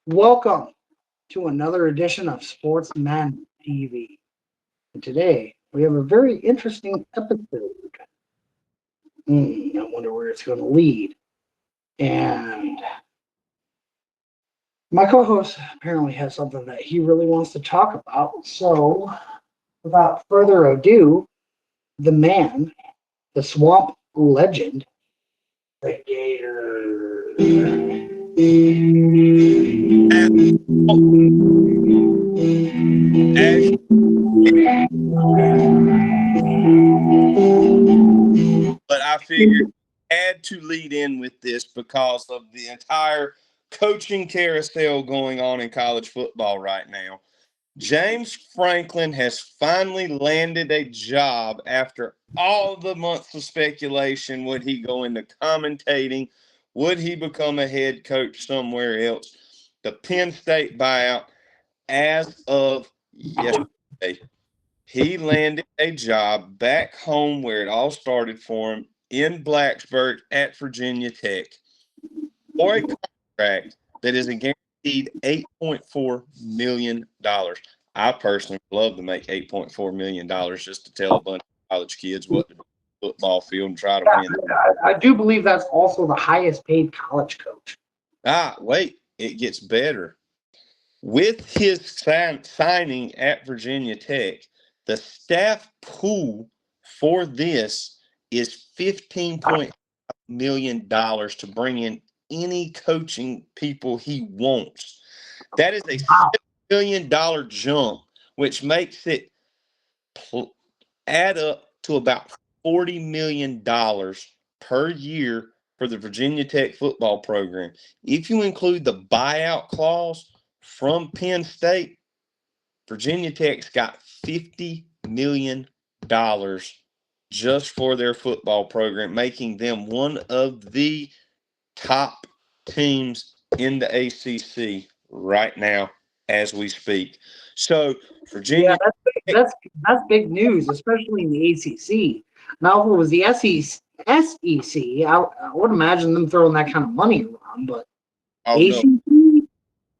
Welcome to another edition of Sportsman TV. And today we have a very interesting episode. I wonder where it's going to lead. And my co host apparently has something that he really wants to talk about. So, without further ado, the man, the swamp legend, the Gator. As, but I figured I had to lead in with this because of the entire coaching carousel going on in college football right now. James Franklin has finally landed a job after all the months of speculation. Would he go into commentating? Would he become a head coach somewhere else? The Penn State buyout, as of yesterday, he landed a job back home where it all started for him in Blacksburg at Virginia Tech for a contract that is a guaranteed $8.4 million. I personally would love to make $8.4 million just to tell a bunch of college kids what to do on the football field and try to win. I do believe that's also the highest paid college coach. Wait, it gets better. With his signing at Virginia Tech, the staff pool for this is $15.5 million to bring in any coaching people he wants. That is a $6 million jump, which makes it add up to about $40 million per year for the Virginia Tech football program. If you include the buyout clause from Penn State, Virginia Tech's got $50 million just for their football program, making them one of the top teams in the ACC right now as we speak. So Yeah, Virginia Tech, that's big news, especially in the ACC. Now, if it was the SEC, I would imagine them throwing that kind of money around, but oh no, ACC,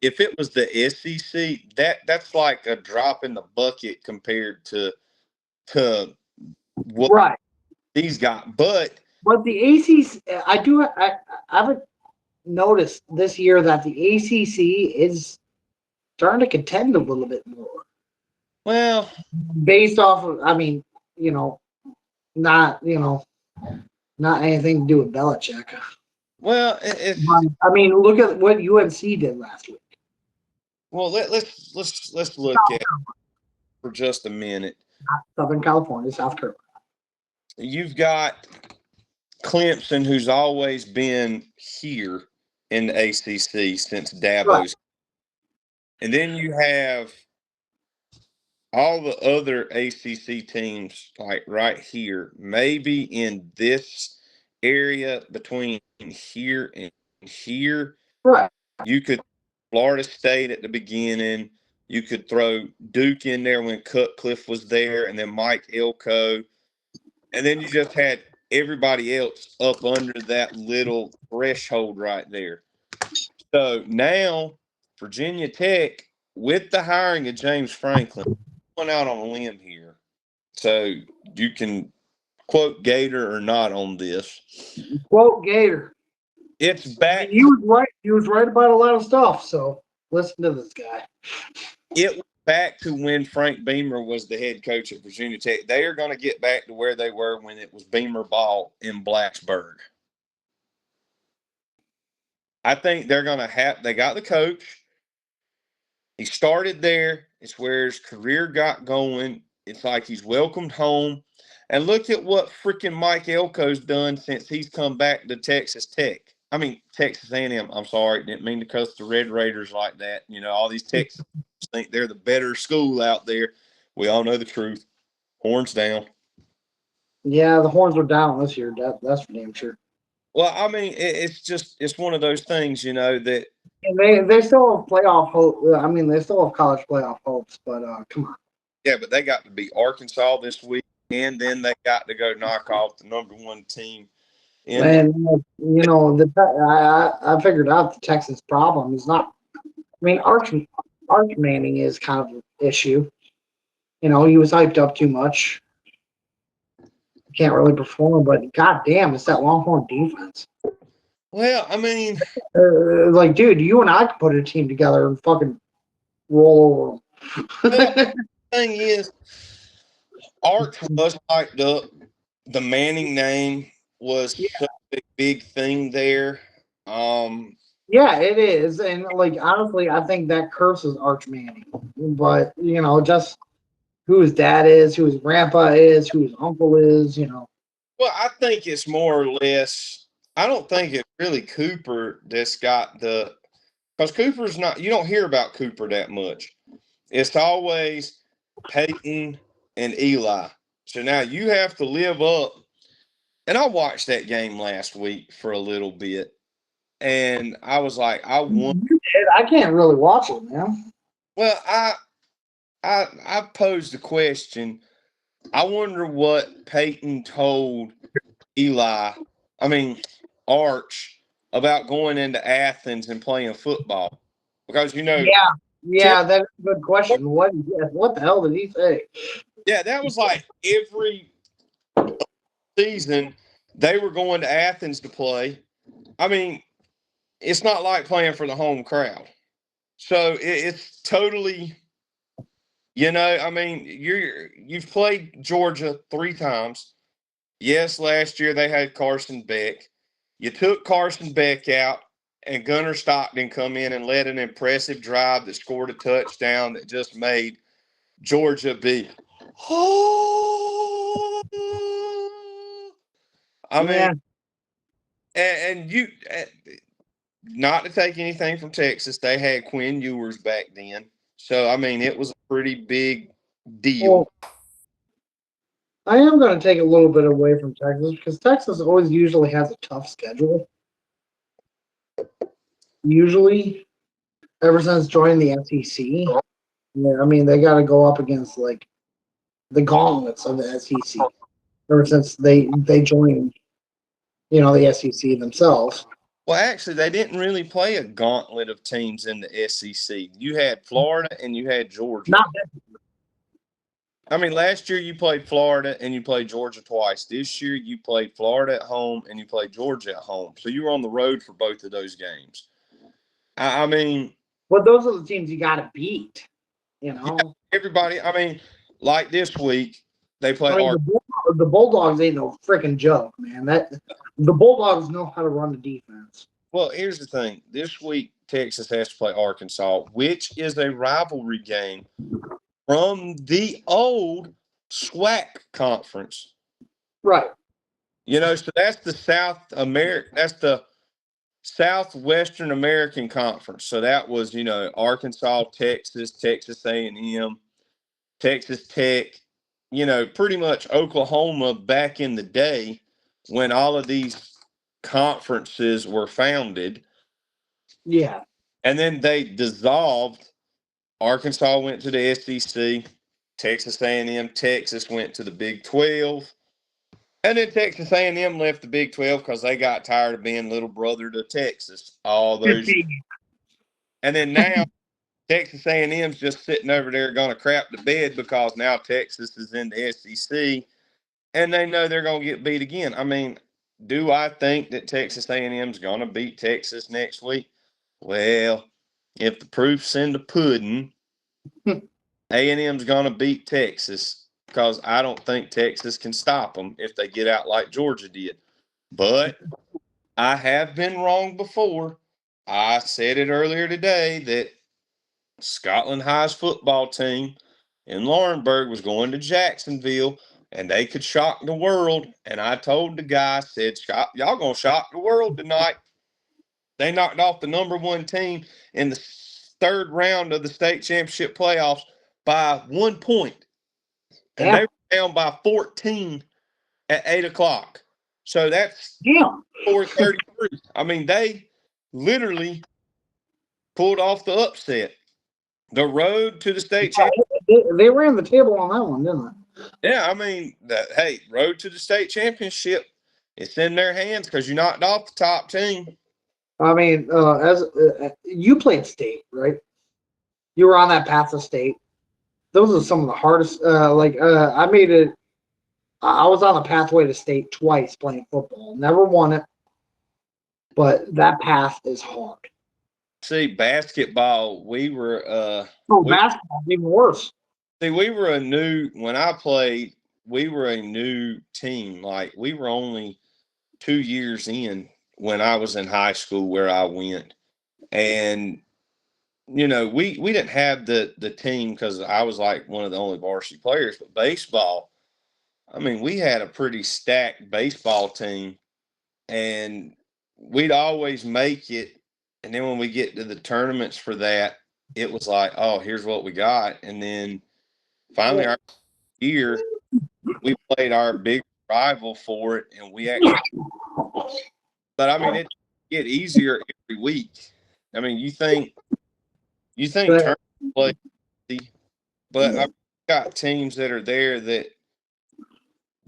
if it was the SEC, that's like a drop in the bucket compared to what right? these got. But But the ACC, I've noticed this year that the ACC is starting to contend a little bit more, well, based off of, I mean, you know, not not anything to do with Belichick. well, I mean, look at what UNC did last week. let's look at for just a minute. Southern California, South Carolina. You've got Clemson, who's always been here in the ACC since Right. Dabo's, and then you have all the other ACC teams like right here, maybe in this area between here and here. Right. You could Florida State at the beginning. You could throw Duke in there when Cutcliffe was there, and then Mike Elko. And then you just had everybody else up under that little threshold right there. So now Virginia Tech, with the hiring of James Franklin, went out on a limb here. So you can quote Gator or not on this. Quote Gator. It's I mean, back. he was right. He was right about a lot of stuff. So listen to this guy. It was back to when Frank Beamer was the head coach at Virginia Tech. They are going to get back to where they were when it was Beamer ball in Blacksburg. I think they're going to have – they got the coach. He started there. It's where his career got going. It's like he's welcomed home. And look at what freaking Mike Elko's done since he's come back to Texas Tech. I mean, Texas A&M. I'm sorry. Didn't mean to cuss the Red Raiders like that. You know, all these Texans think they're the better school out there. We all know the truth. Horns down. Yeah, the horns were down this year. That's for damn sure. Well, I mean, it's one of those things, you know, that And they still have playoff hope. I mean, they still have college playoff hopes. But come on. yeah, but they got to beat Arkansas this week, and then they got to go knock off the number one team in. And I figured out the Texas problem is not mean, Arch Manning is kind of an issue. You know, he was hyped up too much. Can't really perform, but goddamn, it's that Longhorn defense. Well, I mean, Like, dude, you and I could put a team together and fucking roll over well, them. the thing is, Arch was hyped up. The Manning name was Yeah, such a big thing there. Um, yeah, it is, and like honestly, I think that curses Arch Manning. But you know, just who his dad is, who his grandpa is, who his uncle is, you know. well, I think it's more or less. I don't think it's really Cooper that's got the because Cooper's not. You don't hear about Cooper that much. It's always Peyton and Eli. So now you have to live up. And I watched that game last week for a little bit, and I was like, I want. You did. I can't really watch it, man. Well, I posed the question. I wonder what Peyton told Eli. I mean, Arch about going into Athens and playing football because Yeah, Tim, yeah, that's a good question. What the hell did he say? yeah, that was like every season they were going to Athens to play. I mean, it's not like playing for the home crowd. So it's totally, I mean, you've played Georgia 3 times. Yes, last year they had Carson Beck. You took Carson Beck out, and Gunnar Stockton come in and led an impressive drive that scored a touchdown that just made Georgia be. Oh, I mean, Yeah. and you, not to take anything from Texas, they had Quinn Ewers back then. So, I mean, it was a pretty big deal. Well, I am going to take a little bit away from Texas because Texas always usually has a tough schedule. Usually, ever since joining the SEC, yeah, I mean, they got to go up against like the gauntlets of the SEC. Ever since they joined, you know, the SEC themselves. Well, actually, they didn't really play a gauntlet of teams in the SEC. You had Florida and you had Georgia. Not I mean, last year you played Florida and you played Georgia twice. This year you played Florida at home and you played Georgia at home. So you were on the road for both of those games. I mean, But those are the teams you got to beat. You yeah, know, everybody. I mean, like this week they play I mean, Arkansas. the Bulldogs ain't no freaking joke, man. That the Bulldogs know how to run the defense. Well, here's the thing. This week Texas has to play Arkansas, which is a rivalry game from the old SWAC conference. Right. So that's the that's the Southwestern American Conference. So that was, Arkansas, Texas, Texas A&M, Texas Tech, pretty much Oklahoma back in the day when all of these conferences were founded. Yeah. And then they dissolved. Arkansas went to the SEC. Texas A&M, Texas went to the Big 12. And then Texas A&M left the Big 12 because they got tired of being little brother to Texas all those. And then now Texas A&M's just sitting over there going to crap the bed because now Texas is in the SEC and they know they're going to get beat again. I mean, do I think that Texas A&M's going to beat Texas next week? Well, if the proof's in the pudding, A&M's going to beat Texas because I don't think Texas can stop them if they get out like Georgia did. But I have been wrong before. I said it earlier today that Scotland High's football team in Laurinburg was going to Jacksonville and they could shock the world. And I told the guy, I said, y'all going to shock the world tonight. They knocked off the number one team in the third round of the state championship playoffs by 1 point. And they Damn. were down by 14 at 8 o'clock. So that's Damn. 4:33. I mean, they literally pulled off the upset. The road to the state championship. They ran the table on that one, didn't they? Yeah, I mean, hey, road to the state championship. It's in their hands because you knocked off the top team. I mean, as you played state, right? You were on that path to state. Those are some of the hardest. I made it. I was on the pathway to state twice playing football. Never won it, but that path is hard. See, basketball, we were Basketball is even worse. see, we were a new when I played, we were a new team. Like we were only 2 years in when I was in high school where I went. And we didn't have the team because I was like one of the only varsity players, but baseball, I mean, we had a pretty stacked baseball team and we'd always make it. And then when we get to the tournaments for that, it was like, oh, here's what we got. And then finally, our year, we played our big rival for it, and we actually. But I mean, it get easier every week. I mean, you think But, tournament play, but I've got teams that are there that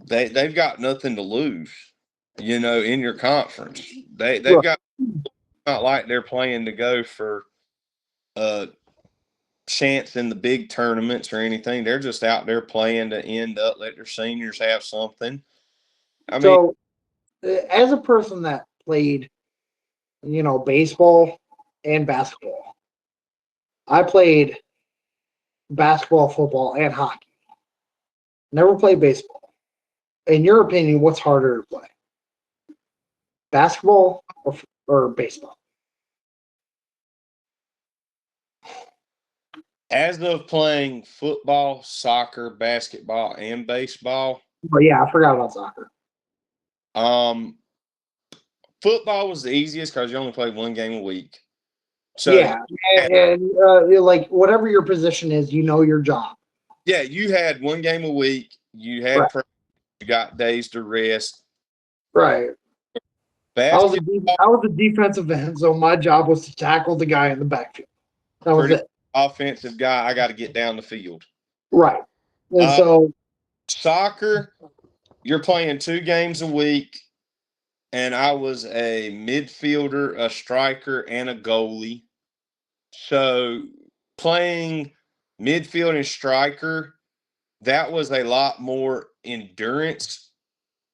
they've got nothing to lose. In your conference, they've got not like they're playing to go for a chance in the big tournaments or anything. They're just out there playing to end up let their seniors have something. I mean, so, as a person that played, baseball and basketball, I played basketball, football, and hockey. Never played baseball. In your opinion, what's harder to play? Basketball or baseball? as of playing football, soccer, basketball, and baseball, Oh yeah, I forgot about soccer. um, football was the easiest because you only play one game a week. So Yeah, and like whatever your position is, you know your job. yeah, you had one game a week. You had Right. practice, you got days to rest. Right. Basketball, I was a defensive end, so my job was to tackle the guy in the backfield. That was pretty it. offensive guy. I got to get down the field. Right. And Uh, so Soccer, you're playing 2 games a week, and I was a midfielder, a striker, and a goalie. So playing midfield and striker, that was a lot more endurance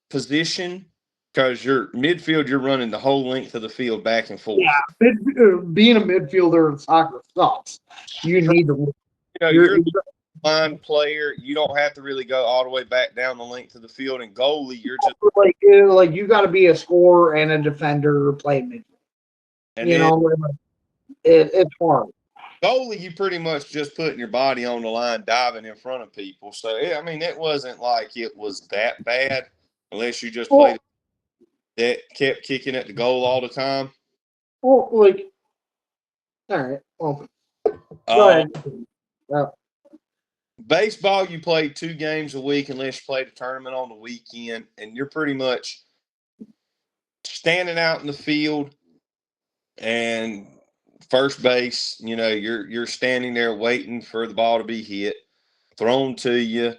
position because you're midfield, you're running the whole length of the field back and yeah, forth. being a midfielder in soccer sucks. You need to. You're the line player. You don't have to really go all the way back down the length of the field. And goalie, you're just like you got to be a scorer and a defender playing midfield. and then It's hard. goalie, you pretty much just putting your body on the line, diving in front of people. So I mean, it wasn't like it was that bad unless you just played Well, that kept kicking at the goal all the time. like all right. Well, go Um, ahead. Uh, Baseball, you play 2 games a week unless you play the tournament on the weekend, and you're pretty much standing out in the field and first base. You're standing there waiting for the ball to be hit, thrown to you.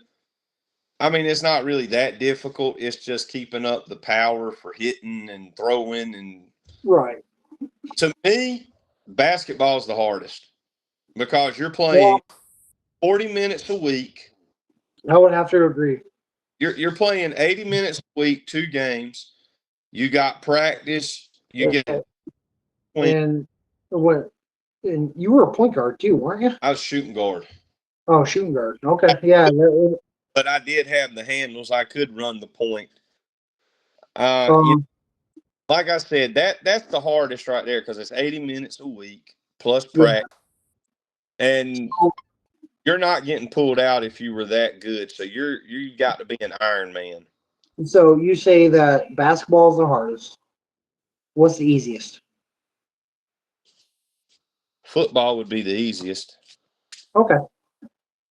I mean, it's not really that difficult. It's just keeping up the power for hitting and throwing. And right. to me, basketball is the hardest because you're playing Well, 40 minutes a week. I would have to agree. You're playing 80 minutes a week, 2 games. You got practice. You get Uh, point. and what? And you were a point guard too, weren't you? I was shooting guard, Oh, shooting guard. Okay, yeah. but I did have the handles. I could run the point. Uh, you, Um, like I said, that's the hardest right there because it's 80 minutes a week plus yeah. practice, and you're not getting pulled out if you were that good. So you got to be an Iron Man. So you say that basketball is the hardest. What's the easiest? Football would be the easiest, Okay.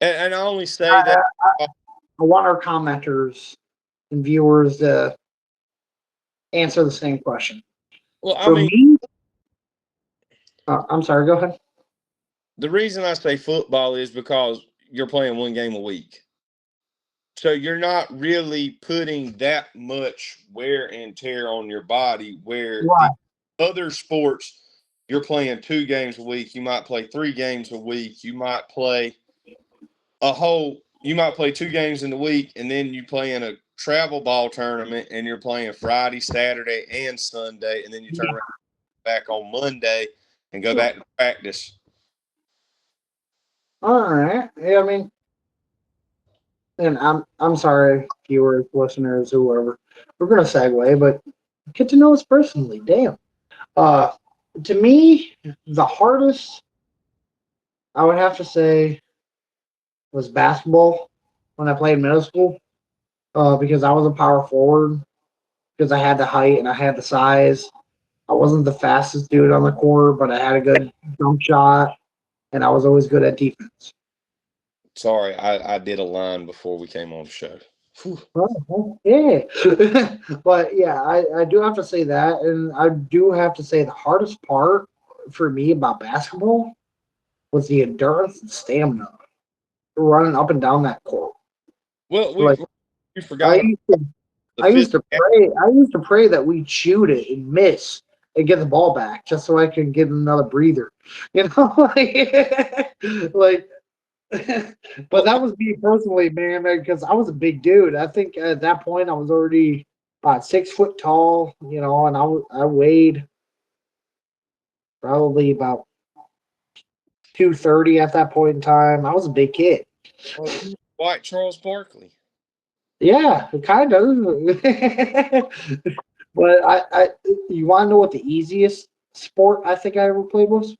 and I only say I, that. I want our commenters and viewers to answer the same question. Well, I For mean, me, I'm sorry. Go ahead. the reason I say football is because you're playing 1 game a week. So you're not really putting that much wear and tear on your body where Right. the other sports you're playing 2 games a week. You might play 3 games a week. You might play you might play 2 games in the week, and then you play in a travel ball tournament, and you're playing Friday, Saturday, and Sunday, and then you turn around back on Monday and go back to practice. All right. Yeah, I mean, and I'm sorry, viewers, listeners, whoever. We're gonna segue, but get to know us personally. Damn. Uh, to me, the hardest I would have to say was basketball when I played middle school. Because I was a power forward, because I had the height and I had the size. I wasn't the fastest dude on the court, but I had a good jump shot, and I was always good at defense. Sorry, I did a line before we came on the show. Whew. Oh, yeah. But yeah, I do have to say that. And I do have to say the hardest part for me about basketball was the endurance and stamina running up and down that court. Well, Like we I forgot about used to, the I used to physical. pray. I used to pray that we'd shoot it and miss and get the ball back just so I could get another breather. You know, like but that was me personally, man, because I was a big dude. I think at that point I was already about 6 foot tall, and I weighed probably about 230 at that point in time. I was a big kid. White Charles Barkley. Yeah, kind of. But you want to know what the easiest sport I think I ever played was?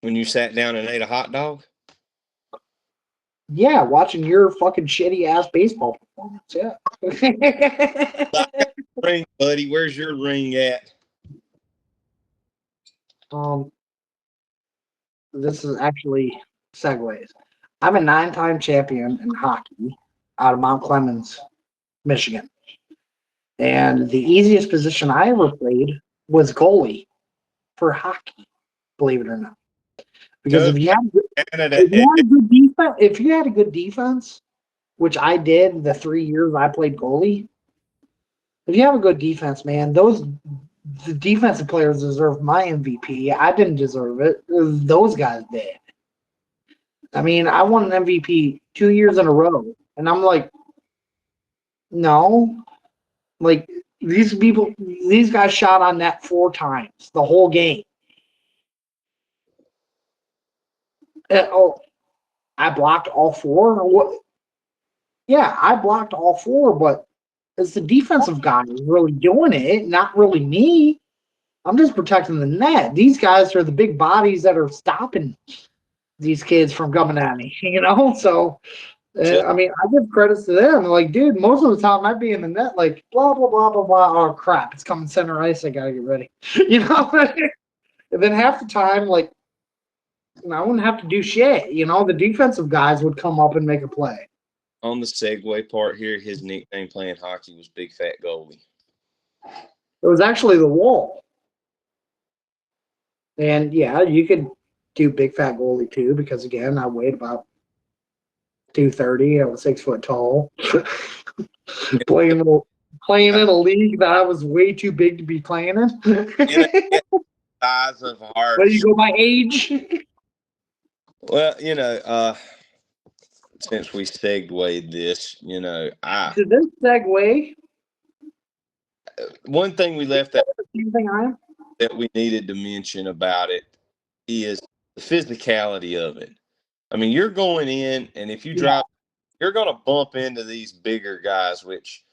When you sat down and ate a hot dog? Yeah, watching your fucking shitty ass baseball performance. Yeah. Ring, buddy. Where's your ring at? um, this is actually segues. I'm a 9-time champion in hockey out of Mount Clemens, Michigan. And the easiest position I ever played was goalie for hockey, believe it or not. Because Go if you had Canada. if you had a good defense, which I did the 3 years I played goalie, if you have a good defense, man, the defensive players deserve my MVP. I didn't deserve it. Those guys did. I mean, I won an MVP 2 years in a row, and I'm like, no, like these guys shot on net 4 times the whole game. Oh, I blocked all 4. What? Yeah, I blocked all 4, but it's the defensive guys really doing it, not really me. I'm just protecting the net. These guys are the big bodies that are stopping these kids from coming at me, So, Just I mean, I give credits to them. Like, dude, most of the time I'd be in the net, like, blah, blah, blah, blah, blah. Oh, crap. It's coming center ice. I got to get ready. And then half the time, like, I wouldn't have to do shit. The defensive guys would come up and make a play. on the segue part here, his nickname playing hockey was Big Fat Goalie. It was actually the wall. And yeah, you could do big fat goalie too, because again, I weighed about 230. I was 6 foot tall. playing in a league that I was way too big to be playing in. In a size of Where you ours. go by age? Well, since we segued this, To this segue, one thing we left out same thing I am. that we needed to mention about it is the physicality of it. I mean, you're going in, and if you drive, you're going to bump into these bigger guys, which,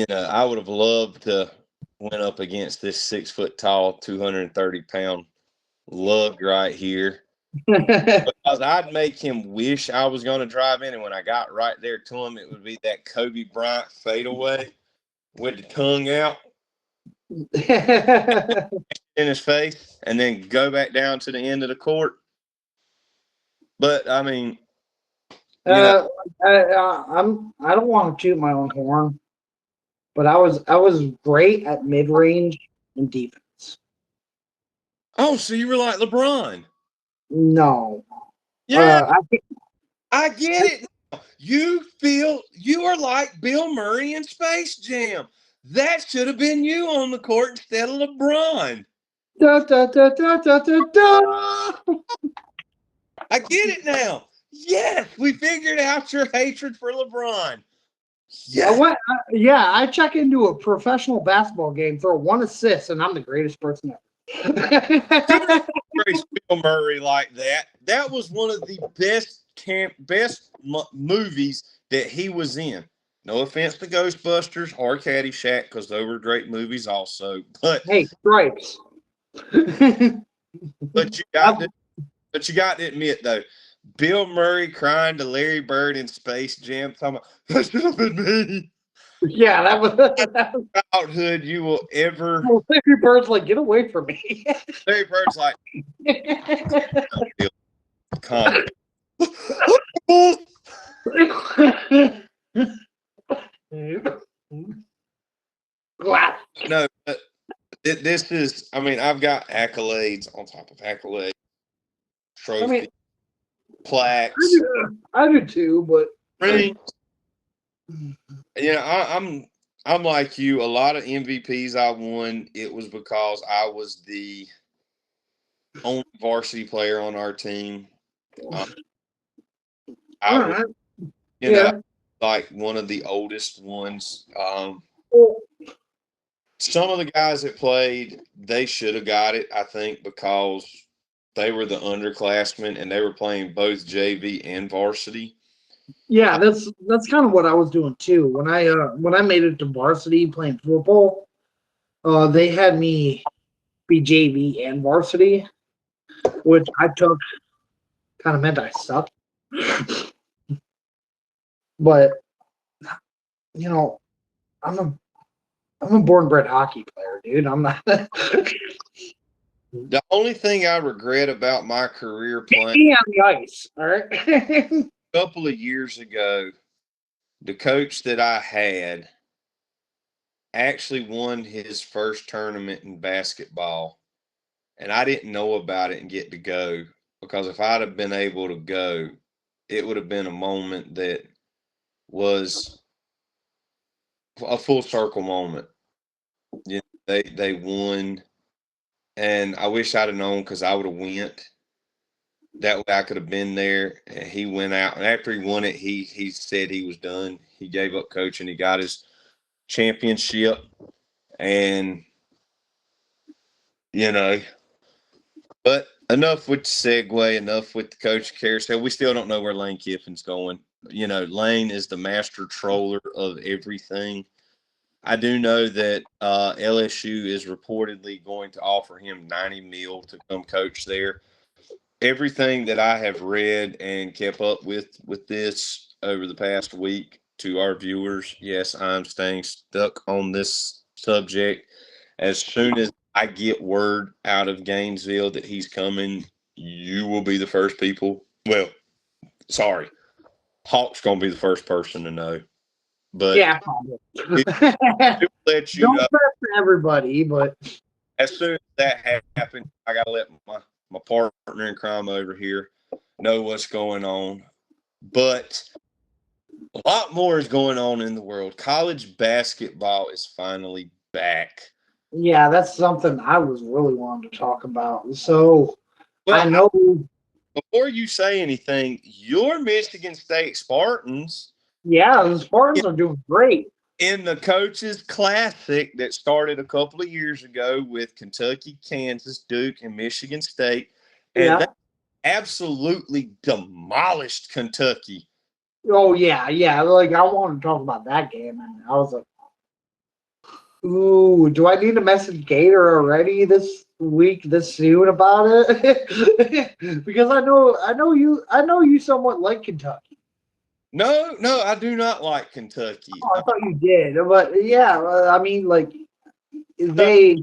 I would have loved to went up against this 6 foot tall, 230-pound lug right here. Because I'd make him wish I was going to drive in, and when I got right there to him, it would be that Kobe Bryant fadeaway with the tongue out in his face, and then go back down to the end of the court. But I mean, I don't want to toot my own horn, but I was great at mid range and defense. oh, so you were like LeBron? No, Yeah, I I get it. You are like Bill Murray in Space Jam. That should have been you on the court instead of LeBron. Da, da, da, da, da, da, da. I get it now. Yes, we figured out your hatred for LeBron. Yes. I check into a professional basketball game, throw one assist, and I'm the greatest person ever. Praise Bill Murray like that. That was one of the best movies that he was in. No offense to Ghostbusters or Caddyshack, because those were great movies also. But Hey, stripes. but you got to but you got to admit though, Bill Murray crying to Larry Bird in Space Jam, talking about that should have been me. Yeah, that was Childhood you will ever. Larry Bird's like, get away from me. Larry Bird's like, calm no, but this is. I mean, I've got accolades on top of accolades, I mean, trophies, plaques, I do too, but rings. You know, I'm like you. A lot of MVPs I won. It was because I was the only varsity player on our team. I was, right. you know, like one of the oldest ones. Some of the guys that played, they should have got it, I think, because they were the underclassmen and they were playing both JV and varsity. Yeah, that's kind of what I was doing too. When I made it to varsity playing football, they had me be JV and varsity, which I took kind of meant I sucked. But you know, I'm a I'm a born bred hockey player, dude. I'm not. The only thing I regret about my career playing Me on the ice, all right. a couple of years ago, the coach that I had actually won his first tournament in basketball, and I didn't know about it and get to go because if I'd have been able to go, it would have been a moment that was a full circle moment. You know, they won, and I wish I'd have known because I would have went. That way, I could have been there. And he went out, and after he won it, he said he was done. He gave up coaching. He got his championship, and you know, but enough with the segue. Enough with the coach carousel. We still don't know where Lane Kiffin's going. You know, Lane is the master troller of everything. I do know that LSU is reportedly going to offer him 90 mil to come coach there. Everything that I have read and kept up with this over the past week to our viewers, yes, I'm staying stuck on this subject. As soon as I get word out of Gainesville that he's coming, you will be the first people. Well, sorry, Hawk's going to be the first person to know. But Yeah, probably. to let you Don't know, press for everybody, but as soon as that happens, I got to let my partner in crime over here know what's going on. But a lot more is going on in the world. College basketball is finally back. yeah, that's something I was really wanting to talk about. So I Well, know. before you say anything, your Michigan State Spartans Yeah, the Spartans are doing great. in the Coaches Classic that started a couple of years ago with Kentucky, Kansas, Duke, and Michigan State, and they Yeah. absolutely demolished Kentucky. Oh yeah. Like I wanted to talk about that game, and I was like, "Ooh, do I need to message Gator already this week, this soon about it?" Because I know you somewhat like Kentucky. No, I do not like Kentucky. Oh, I thought you did, but yeah, I mean, like they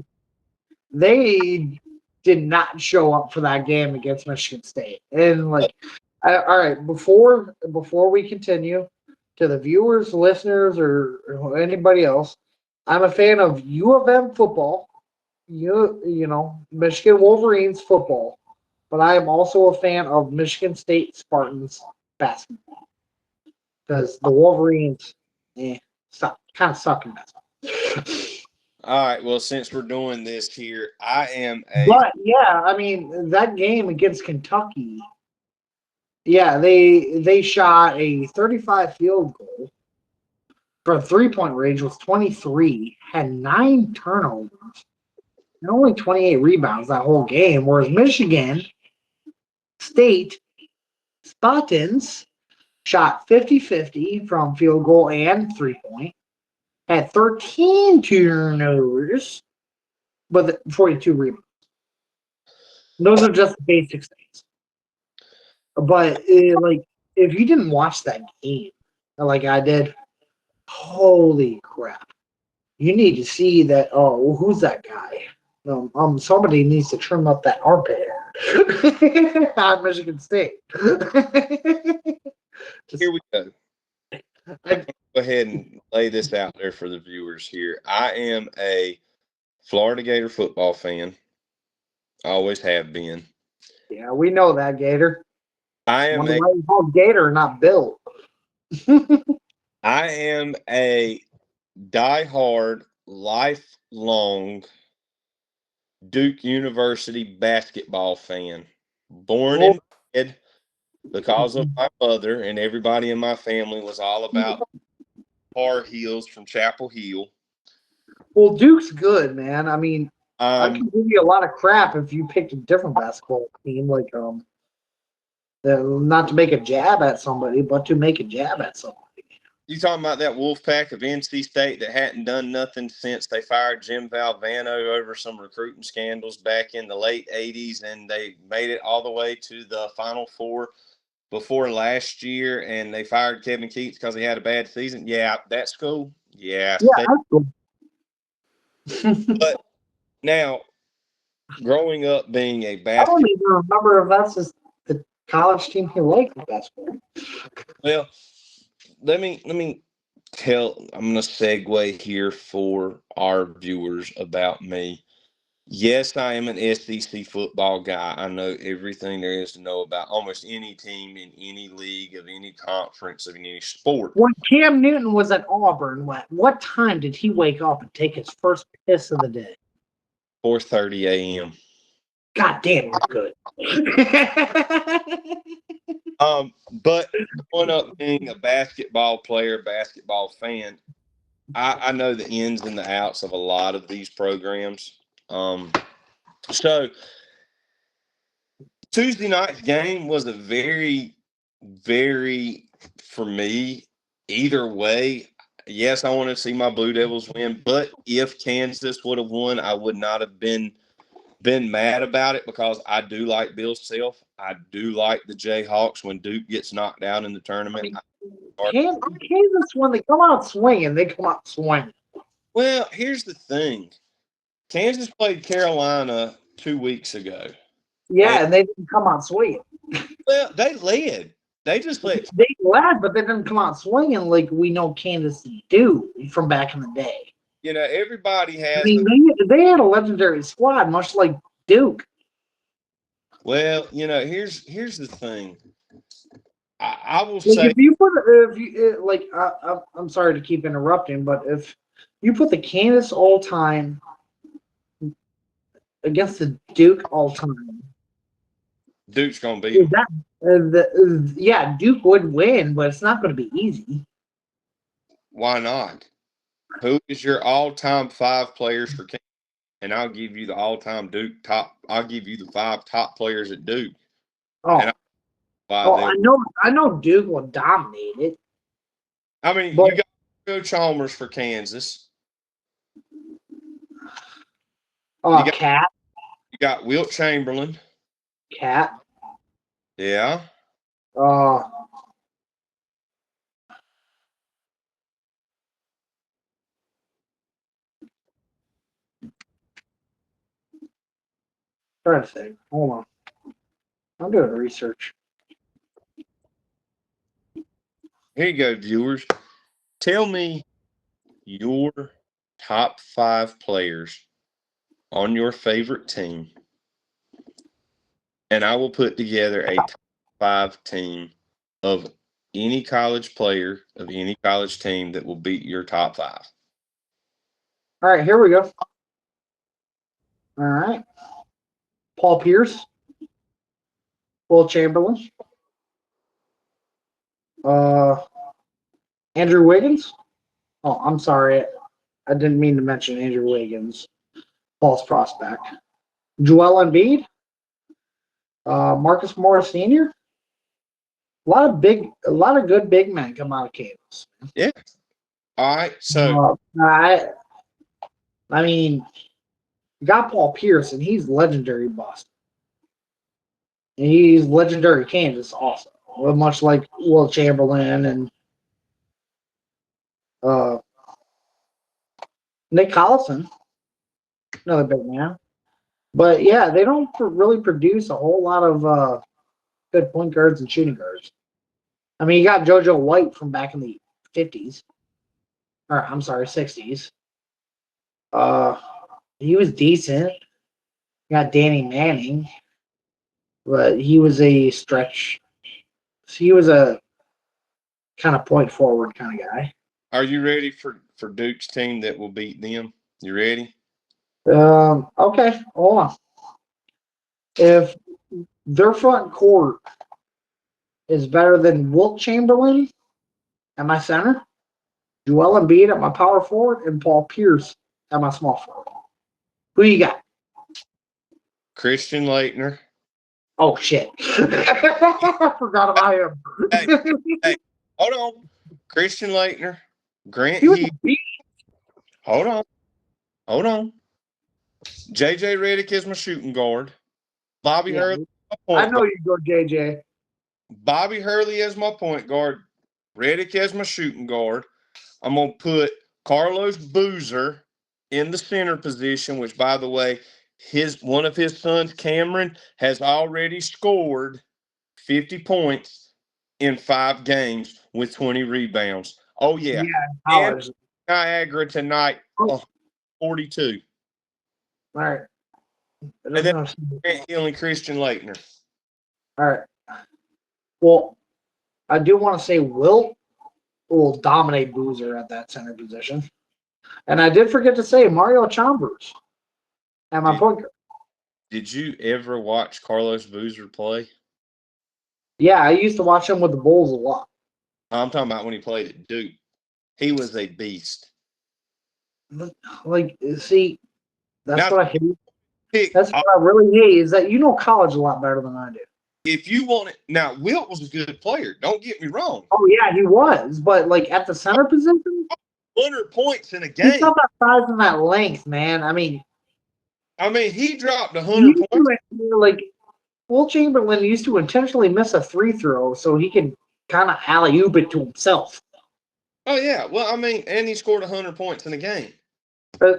they did not show up for that game against Michigan State, and like, all right, before we continue, to the viewers, listeners, or anybody else, I'm a fan of U of M football. You know Michigan Wolverines football, but I am also a fan of Michigan State Spartans basketball because the Wolverines, suck, kind of suck in basketball. All right. Well, since we're doing this here, I am a But yeah, I mean that game against Kentucky. Yeah, they shot a 35 field goal for a 3-point range with 23, had 9 turnovers, and only 28 rebounds that whole game. Whereas Michigan State Spartans shot 50-50 from field goal and 3-point, had 13 turnovers, but 42 rebounds. Those are just the basic things. But like, if you didn't watch that game, like I did, holy crap! You need to see that. Oh, who's that guy? Somebody needs to trim up that armpit hair at Michigan State. Just, here we go. I, Go ahead and lay this out there for the viewers here. I am a Florida Gator football fan. I always have been. yeah, we know that Gator. I am Wonder a why he's called Gator, not Bill. I am a diehard, lifelong Duke University basketball fan. Born Oh, and bred because of my mother, and everybody in my family was all about Tar Heels from Chapel Hill. well, Duke's good, man. I mean, I Um, can give you a lot of crap if you picked a different basketball team, like not to make a jab at somebody, but to make a jab at somebody. you talking about that wolf pack of NC State that hadn't done nothing since they fired Jim Valvano over some recruiting scandals back in the late 80s, and they made it all the way to the Final Four before last year, and they fired Kevin Keats because he had a bad season. Yeah, that school. Yeah, Yeah, state. that's cool. But now, growing up being a I don't basketball, even remember if that's just the college team he liked the basketball. well, let me tell. I'm going to segue here for our viewers about me. Yes, I am an SEC football guy. I know everything there is to know about almost any team in any league of any conference of any sport. When Cam Newton was at Auburn, what time did he wake up and take his first piss of the day? 4:30 a.m. God damn, you're good. But growing up being a basketball player, basketball fan, I know the ins and the outs of a lot of these programs. So Tuesday night's game was a very, very, for me, either way. Yes, I want to see my Blue Devils win, but if Kansas would have won, I would not have been mad about it because I do like Bill Self. I do like the Jayhawks when Duke gets knocked out in the tournament. Kansas, when they come out swinging, they come out swinging. Well, here's the thing. Kansas played Carolina 2 weeks ago. And, Yeah, and they didn't come out swinging. well, they led. They just let They led, but they didn't come out swinging like we know Kansas do from back in the day. everybody I has mean, they had a legendary squad, much like Duke. well, here's the thing. I will Like say, if you put if you like I'm sorry to keep interrupting, but if you put the Kansas all time against the Duke all time, Duke's gonna beat is them. that yeah, Duke would win, but it's not going to be easy. Why not? Who is your all-time 5 players for Kansas? And I'll give you the all-time Duke top. I'll give you the 5 top players at Duke, and Oh, why oh, they'll. I know Duke will dominate it, I mean, but you got Joe Chalmers for Kansas. You got Cat, you got Wilt Chamberlain. Cat, Yeah. uh, trying to think. Hold on, I'm doing research. Here you go, viewers. Tell me your top 5 players on your favorite team, and I will put together a top 5 team of any college player of any college team that will beat your top 5. All right, here we go. All right. Paul Pierce, Will Chamberlain, uh, Andrew Wiggins. Oh, I'm sorry. I didn't mean to mention Andrew Wiggins, false prospect. Joel Embiid, Marcus Morris Sr. A lot of good big men come out of Kansas. Yeah. All right. So I mean, you got Paul Pierce, and he's legendary Boston. And he's legendary Kansas also, much like Will Chamberlain and uh, Nick Collison, another big man. But yeah, they don't really produce a whole lot of good point guards and shooting guards. I mean, you got JoJo White from back in the 50s, or I'm sorry, 60s. He was decent. You got Danny Manning, but he was a stretch. He was a kind of point forward kind of guy. are you ready for Duke's team that will beat them? You ready? Okay, hold on. If their front court is better than Wilt Chamberlain at my center, Joel Embiid at my power forward, and Paul Pierce at my small forward. Who you got? Christian Laettner. Oh shit! I forgot about him. Hey, hey, hold on. Christian Laettner, Grant He was Hill. a beast. Hold on. Hold on. JJ Redick is my shooting guard. Bobby Yeah, Hurley, my I point know guard. you go JJ. Bobby Hurley as my point guard. Redick as my shooting guard. I'm gonna put Carlos Boozer in the center position, which, by the way, one of his sons, Cameron, has already scored 50 points in 5 games with 20 rebounds. Oh yeah, Yeah, and college. Niagara tonight, Oh, 42. all right. And then Grant Hill and Christian Laettner. All right. Well, I do want to say Wilt will dominate Boozer at that center position. And I did forget to say Mario Chalmers at my Did, point guard. did you ever watch Carlos Boozer play? Yeah, I used to watch him with the Bulls a lot. I'm talking about when he played at Duke. He was a beast. Like, see, that's Now, what I hate. pick, That's what I really hate is that you know college a lot better than I do. if you want it, now Wilt was a good player. Don't get me wrong. Oh yeah, he was, but like at the center position, 100 points in a he's game. got that size and that length, man. I mean, He dropped 100 he points. like Will Chamberlain used to intentionally miss a free throw so he could kind of alley oop it to himself. Oh yeah, well, and he scored 100 points in a game.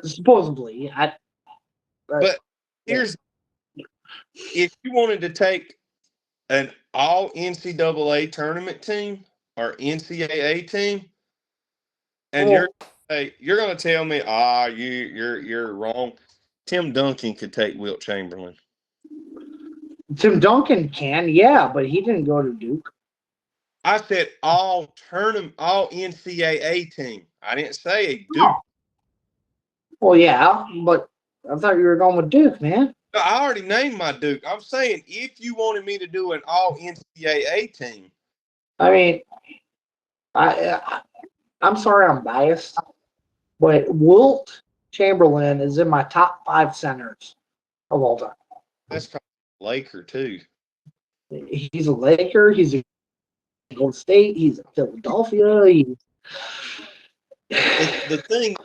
Supposedly, But here's if you wanted to take an all NCAA tournament team or NCAA team, and well, you're going to tell me, you're wrong. Tim Duncan could take Wilt Chamberlain. Tim Duncan can, yeah, but he didn't go to Duke. I said all NCAA team. I didn't say a Duke. Oh. Well, yeah, but I thought you were going with Duke, man. I already named my Duke. I'm saying if you wanted me to do an all NCAA team. I mean, I'm sorry I'm biased, but Wilt Chamberlain is in my top 5 centers of all time. That's kind of Laker too. He's a Laker. He's a Golden State. He's a Philadelphia. The thing,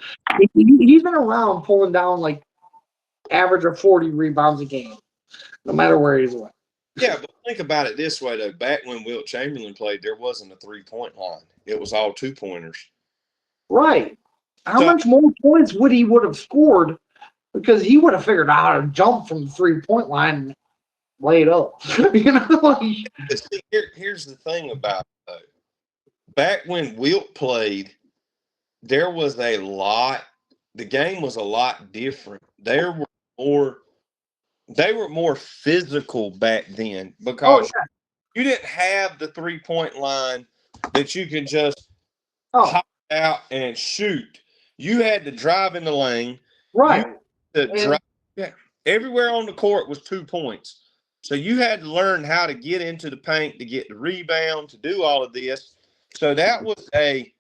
He's been around pulling down like average of 40 rebounds a game, no matter where he's at. yeah, but think about it this way though. Back when Wilt Chamberlain played, there wasn't a 3-point line. It was all 2-pointers. Right. How much more points would have scored? Because he would have figured out how to jump from the 3-point line and lay it up. See, here's the thing about it, though. Back when Wilt played, there was the game was a lot different. They were more physical back then because you didn't have the 3-point line that you can just pop out and shoot. You had to drive in the lane. Right. You had to drive. Yeah. Everywhere on the court was 2 points. So you had to learn how to get into the paint, to get the rebound, to do all of this. So that was a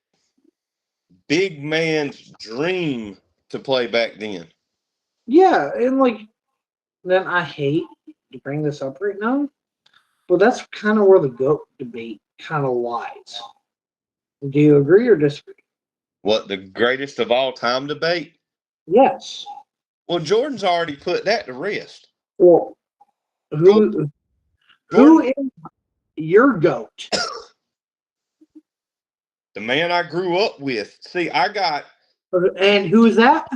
big man's dream to play back then. Yeah, and like then I hate to bring this up right now, but that's kind of where the GOAT debate kind of lies. Do you agree or disagree? What, the greatest of all time debate? Yes. Well, Jordan's already put that to rest. Well, who Jordan, is your GOAT? the man I grew up with. See, I got And who is that?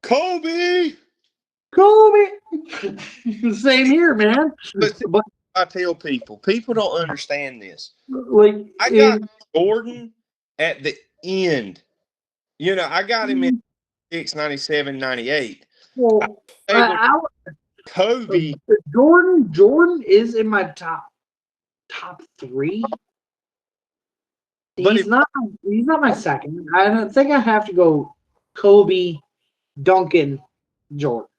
Kobe. Kobe. Same here, man. But see, But I tell people don't understand this. like, I got Jordan at the end. You know, I got him in 96, 97, 98. well, Kobe. Jordan is in my top three. But He's not my second. I don't think I have to go Kobe, Duncan, Jordan.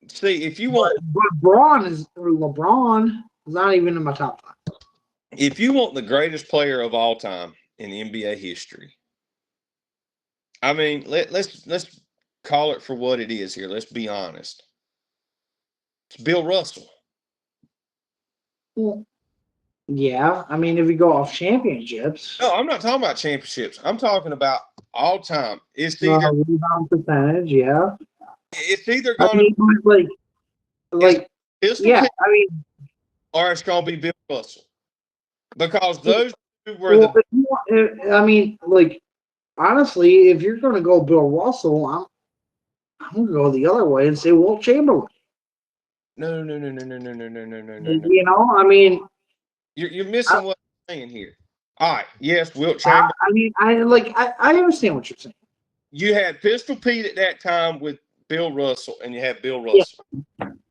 see, if you want LeBron is not even in my top 5. if you want the greatest player of all time in NBA history, I mean, let's call it for what it is here. Let's be honest. It's Bill Russell. Well, yeah, I mean, if you go off championships, No, I'm not talking about championships. I'm talking about all time. It's either rebound percentage, yeah. it's either I going to mean, like, Pistol yeah. Pete I mean, or it's going to be Bill Russell because those two were well, I mean, like, honestly, if you're going to go Bill Russell, I'm going to go the other way and say Wilt Chamberlain. No. You know, I mean, You're missing what I'm saying here. All right, yes, Wilt Chamberlain. I mean, I understand what you're saying. You had Pistol Pete at that time with Bill Russell, and you had Bill Russell.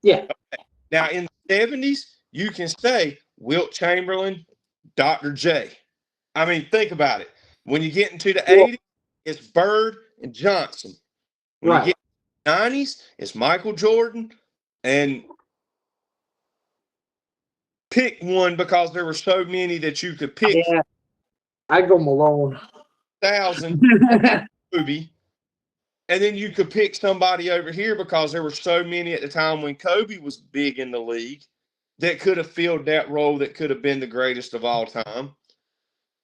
Yeah. Okay. Now, in the 70s, you can say Wilt Chamberlain, Dr. J. I mean, think about it. When you get into the 80s, it's Bird and Johnson. When you get to the 90s, it's Michael Jordan and pick one because there were so many that you could pick. Yeah. I go Malone. 1,000 Kobe. And then you could pick somebody over here because there were so many at the time when Kobe was big in the league that could have filled that role, that could have been the greatest of all time.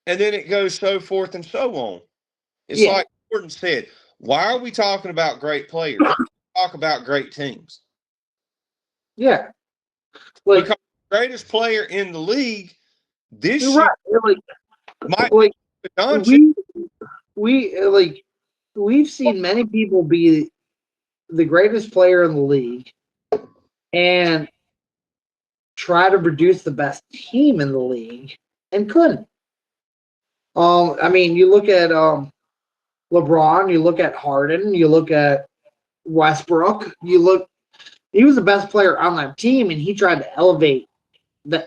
And then it goes so forth and so on. It's like Jordan said, why are we talking about great players? Let's talk about great teams. Yeah. Like, because the greatest player in the league this you're year right. might be we've seen many people be the greatest player in the league and try to produce the best team in the league and couldn't. I mean, you look at LeBron, you look at Harden, you look at Westbrook, he was the best player on that team and he tried to elevate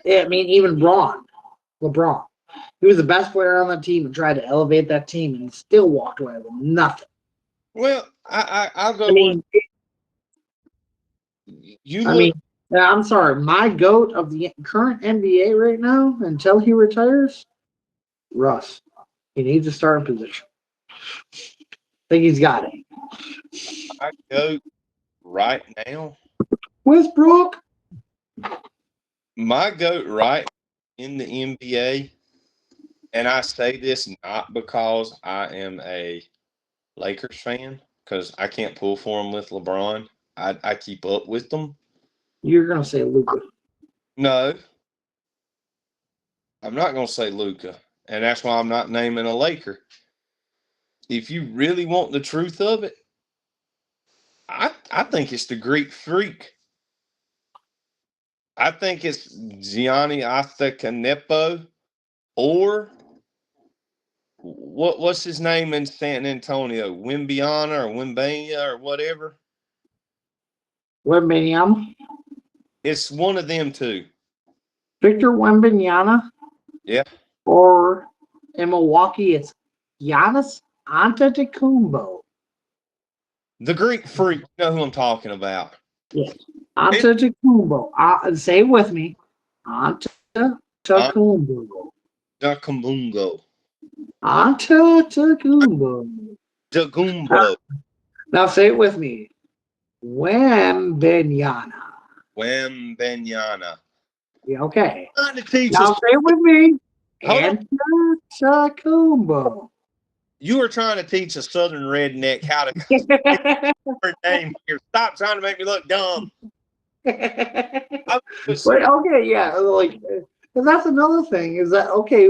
even LeBron. He was the best player on that team and tried to elevate that team and still walked away with nothing. Well, I'll go. I mean, look. I'm sorry. My GOAT of the current NBA right now, until he retires, Russ. He needs a starting position. I think he's got it. My GOAT right now, Westbrook. My GOAT right in the NBA, and I say this not because I am a Lakers fan, because I can't pull for them with LeBron. I keep up with them. You're gonna say Luka. No, I'm not gonna say Luka, and that's why I'm not naming a Laker. If you really want the truth of it, I think it's the Greek Freak. I think it's Gianni Antetokounmpo, or what's his name in San Antonio? Wimbiana or Wimbania or whatever. Wembanyama. It's one of them two. Victor Wembanyama. Yeah. Or in Milwaukee, it's Giannis Antetokounmpo. The Greek freak. You know who I'm talking about. Yes. Antetokounmpo. Say it with me. Antetokounmpo. Antetokounmpo. Antetokounmpo. Antetokounmpo. Now say it with me. Wembenyana. Wembenyana. Yeah, okay. Trying to teach Now us. say it with me. Hold on. Antetokounmpo. You were trying to teach a southern redneck how to say her name here. Stop trying to make me look dumb. But okay, yeah, like, and that's another thing is that okay,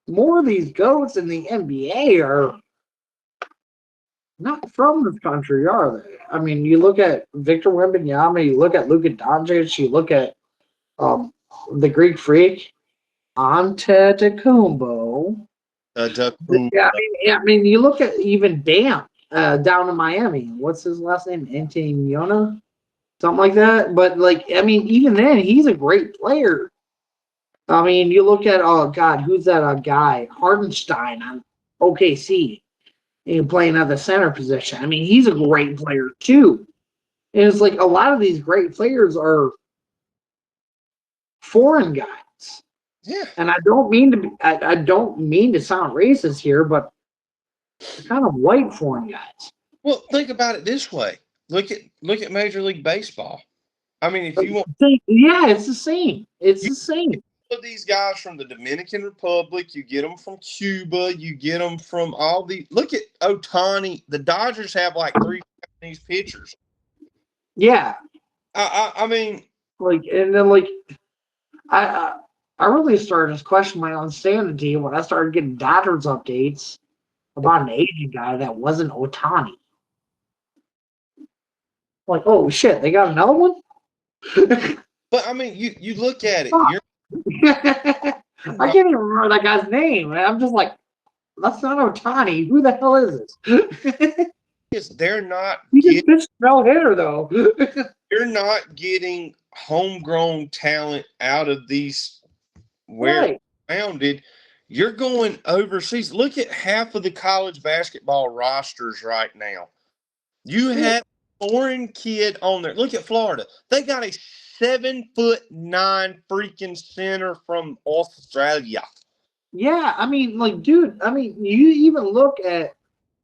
more of these goats in the NBA are not from this country, are they? I mean, you look at Victor Wembanyama, you look at Luka Doncic, you look at um the Greek Freak, Antetokounmpo. I mean, you look at even Bam down in Miami. What's his last name? Antoniona, something like that. But like, I mean, even then, he's a great player. I mean, you look at oh God, who's that guy? Hardenstein on OKC, and playing at the center position. I mean, he's a great player too. And it's like a lot of these great players are foreign guys. Yeah. And I don't mean to be, I don't mean to sound racist here, but they're kind of white foreign guys. Well, think about it this way. Look at Major League Baseball. I mean, if you want, yeah, it's the same. It's the same. These guys from the Dominican Republic, you get them from Cuba, you get them from all the. Look at Otani. The Dodgers have like 3 Japanese pitchers. Yeah, I mean, like, and then like, I really started to question my own sanity when I started getting Dodgers updates about an Asian guy that wasn't Otani. Like, oh shit, they got another one. but I mean, you look at it. I can't even remember that guy's name. I'm just like, that's not Otani. Who the hell is this? They're not. He just pitched no hitter though. You're not getting homegrown talent out of these where Right. founded. You're going overseas. Look at half of the college basketball rosters right now. You have a foreign kid on there. Look at Florida. They got a 7'9" freaking center from Australia. Yeah, I mean, like, dude, I mean, you even look at,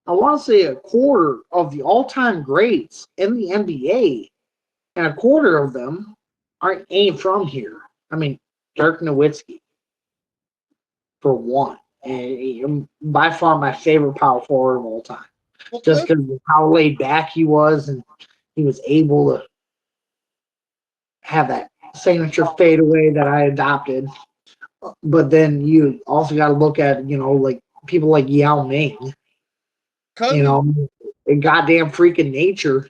I want to say a quarter of the all-time greats in the NBA, and a quarter of them ain't from here. I mean, Dirk Nowitzki, for one, and by far my favorite power forward of all time, just because of how laid back he was, and he was able to have that signature fadeaway that I adopted. But then you also got to look at, like people like Yao Ming, Kobe. A goddamn freaking nature,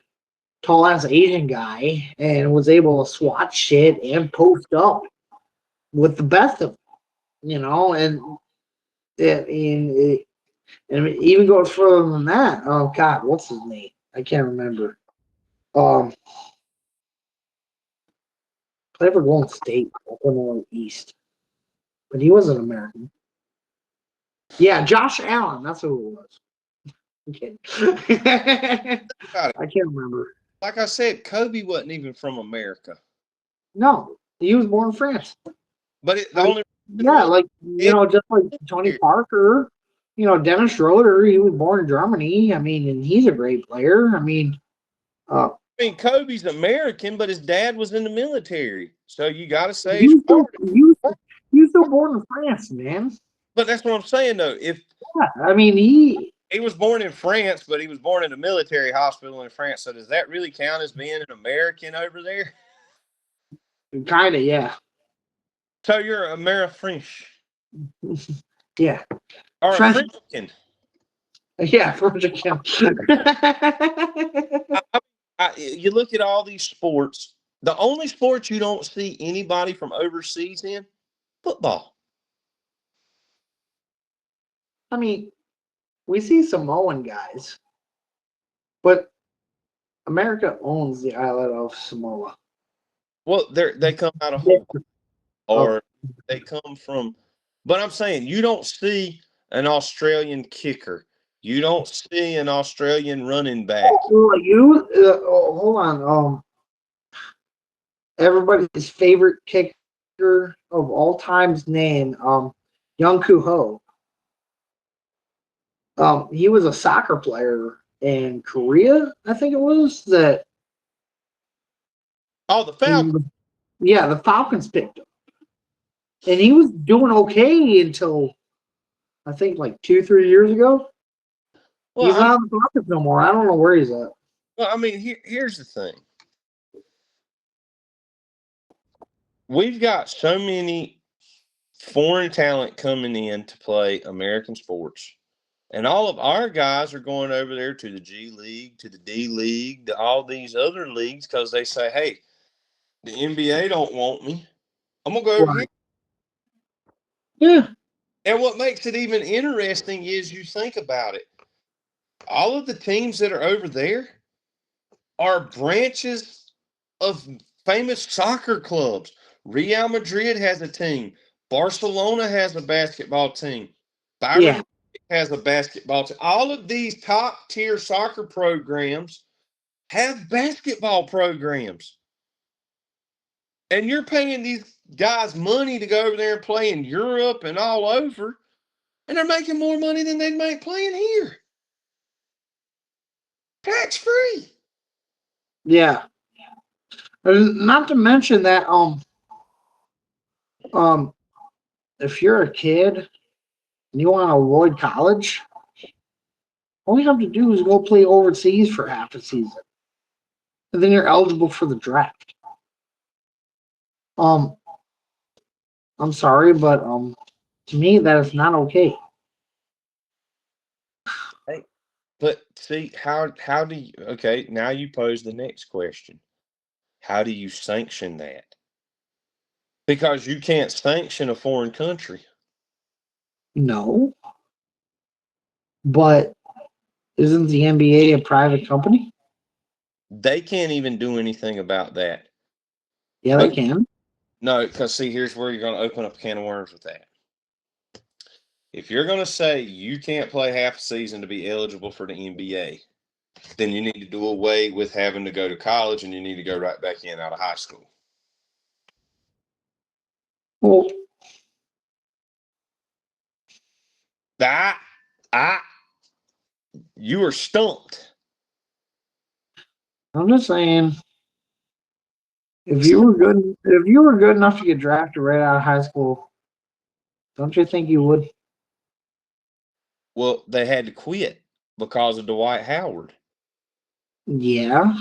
tall ass Asian guy, and was able to swat shit and post up with the best of them, and it even goes further than that. Oh God, what's his name? I can't remember. Played for Golden State, Illinois East, but he was an American. Yeah, Josh Allen. That's who it was. Okay. I can't remember. Like I said, Kobe wasn't even from America. No, he was born in France. But the only just like Tony Parker, Dennis Schroeder, he was born in Germany. I mean, and he's a great player. I mean, Kobe's American, but his dad was in the military, so you got to say he was still born in France, man. But that's what I'm saying, though. I mean, he was born in France, but he was born in a military hospital in France. So does that really count as being an American over there? Kind of, yeah. So you're Ameri-French. Yeah. Or French-American. Yeah, French-American. You look at all these sports. The only sport you don't see anybody from overseas in, football. I mean, we see Samoan guys, but America owns the island of Samoa. Well, they come out of Hawaii, or they come from. But I'm saying you don't see an Australian kicker. You don't see an Australian running back. Hold on. Everybody's favorite kicker of all time's name, Young Ho. He was a soccer player in Korea, I think it was that. Oh, the Falcons. Yeah, the Falcons picked him, and he was doing okay until I think like 2-3 years ago. Well, He's not on the Falcons no more. I don't know where he's at. Well, I mean, here's the thing. We've got so many foreign talent coming in to play American sports. And all of our guys are going over there to the G League, to the D League, to all these other leagues because they say, hey, the NBA don't want me. I'm going to go over here. Yeah. And what makes it even interesting is you think about it. All of the teams that are over there are branches of famous soccer clubs. Real Madrid has a team. Barcelona has a basketball team. Bayern has a basketball team. All of these top tier soccer programs have basketball programs. And you're paying these guys money to go over there and play in Europe and all over, and they're making more money than they'd make playing here. Tax free. Yeah. Not to mention that if you're a kid and you want to avoid college, all you have to do is go play overseas for half a season. And then you're eligible for the draft. I'm sorry, but to me that is not okay. Hey, but see, how do you okay, now you pose the next question. How do you sanction that? Because you can't sanction a foreign country. No. But isn't the NBA a private company? They can't even do anything about that. Yeah, they can. No, because see, here's where you're going to open up a can of worms with that. If you're going to say you can't play half a season to be eligible for the NBA, then you need to do away with having to go to college and you need to go right back in out of high school. Well, You are stumped. I'm just saying, if you were good enough to get drafted right out of high school, don't you think you would? Well, they had to quit because of Dwight Howard. Yeah.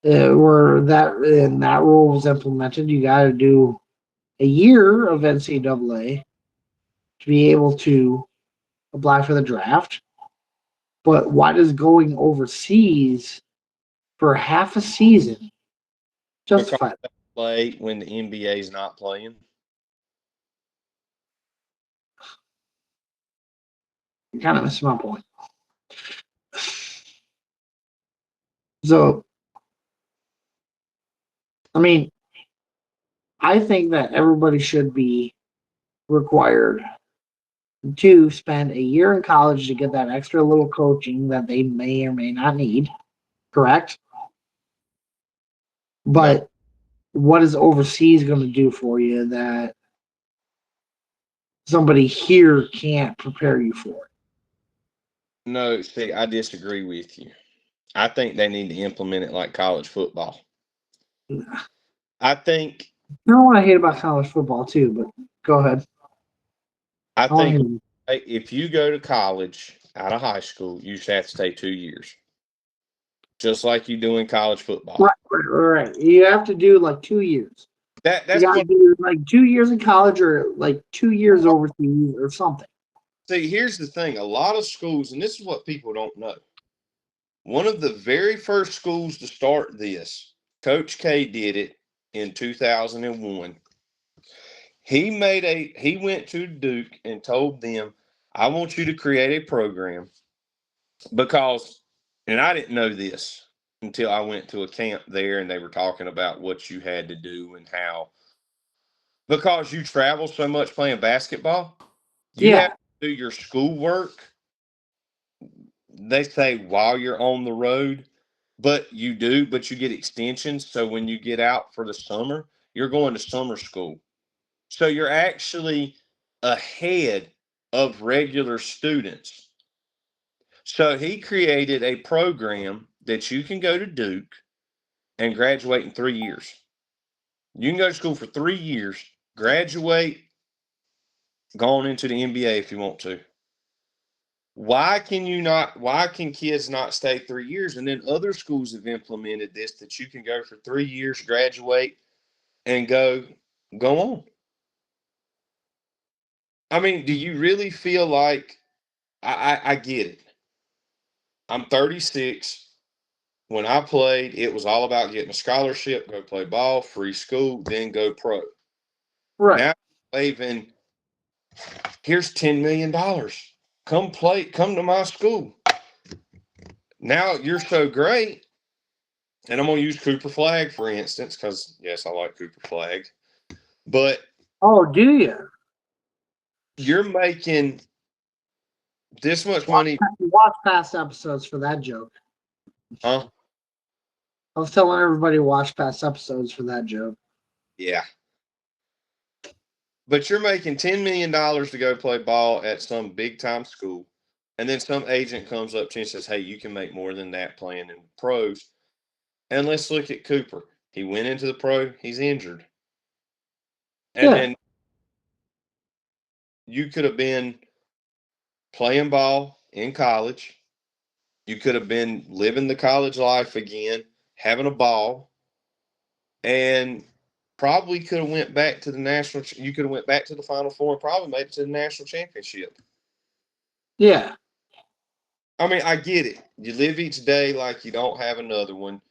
Where that rule was implemented, you got to do a year of NCAA to be able to apply for the draft. But why does going overseas for half a season justify Because they play when the NBA is not playing. it? Kind of missing my point. So, I mean, I think that everybody should be required to spend a year in college to get that extra little coaching that they may or may not need. Correct? But what is overseas going to do for you that somebody here can't prepare you for? No, see, I disagree with you. I think they need to implement it like college football. I think I know what I hate about college football too, but go ahead. I think if you go to college out of high school, you just have to stay 2 years. Just like you do in college football. Right. You have to do like 2 years. That's You got to what. do like 2 years in college or like 2 years overseas or something. See, here's the thing: a lot of schools, and this is what people don't know. One of the very first schools to start this, Coach K did it in 2001. He went to Duke and told them, "I want you to create a program because," and I didn't know this until I went to a camp there and they were talking about what you had to do and how, because you travel so much playing basketball, you have Yeah. to do your schoolwork, they say while you're on the road, but you get extensions. So when you get out for the summer, you're going to summer school. So you're actually ahead of regular students. So he created a program that you can go to Duke and graduate in 3 years. You can go to school for 3 years, graduate, going into the NBA if you want to. Why can kids not stay 3 years? And then other schools have implemented this, that you can go for 3 years, graduate, and go on. I mean, do you really feel like I get it? I'm 36. When I played, it was all about getting a scholarship, go play ball, free school, then go pro. Right. Now, even here's $10 million. Come to my school. Now you're so great. And I'm going to use Cooper Flag, for instance, because, yes, I like Cooper Flag. But Oh, do you? you're making this much money. Watch past episodes for that joke. Huh? I was telling everybody to watch past episodes for that joke. Yeah. But you're making $10 million to go play ball at some big-time school. And then some agent comes up to you and says, hey, you can make more than that playing in pros. And let's look at Cooper. He went into the pro. He's injured. And Yeah. then you could have been playing ball in college. You could have been living the college life again, having a ball, and probably could have went back to the national. You could have went back to the Final Four and probably made it to the national championship. Yeah. I mean, I get it. You live each day like you don't have another one.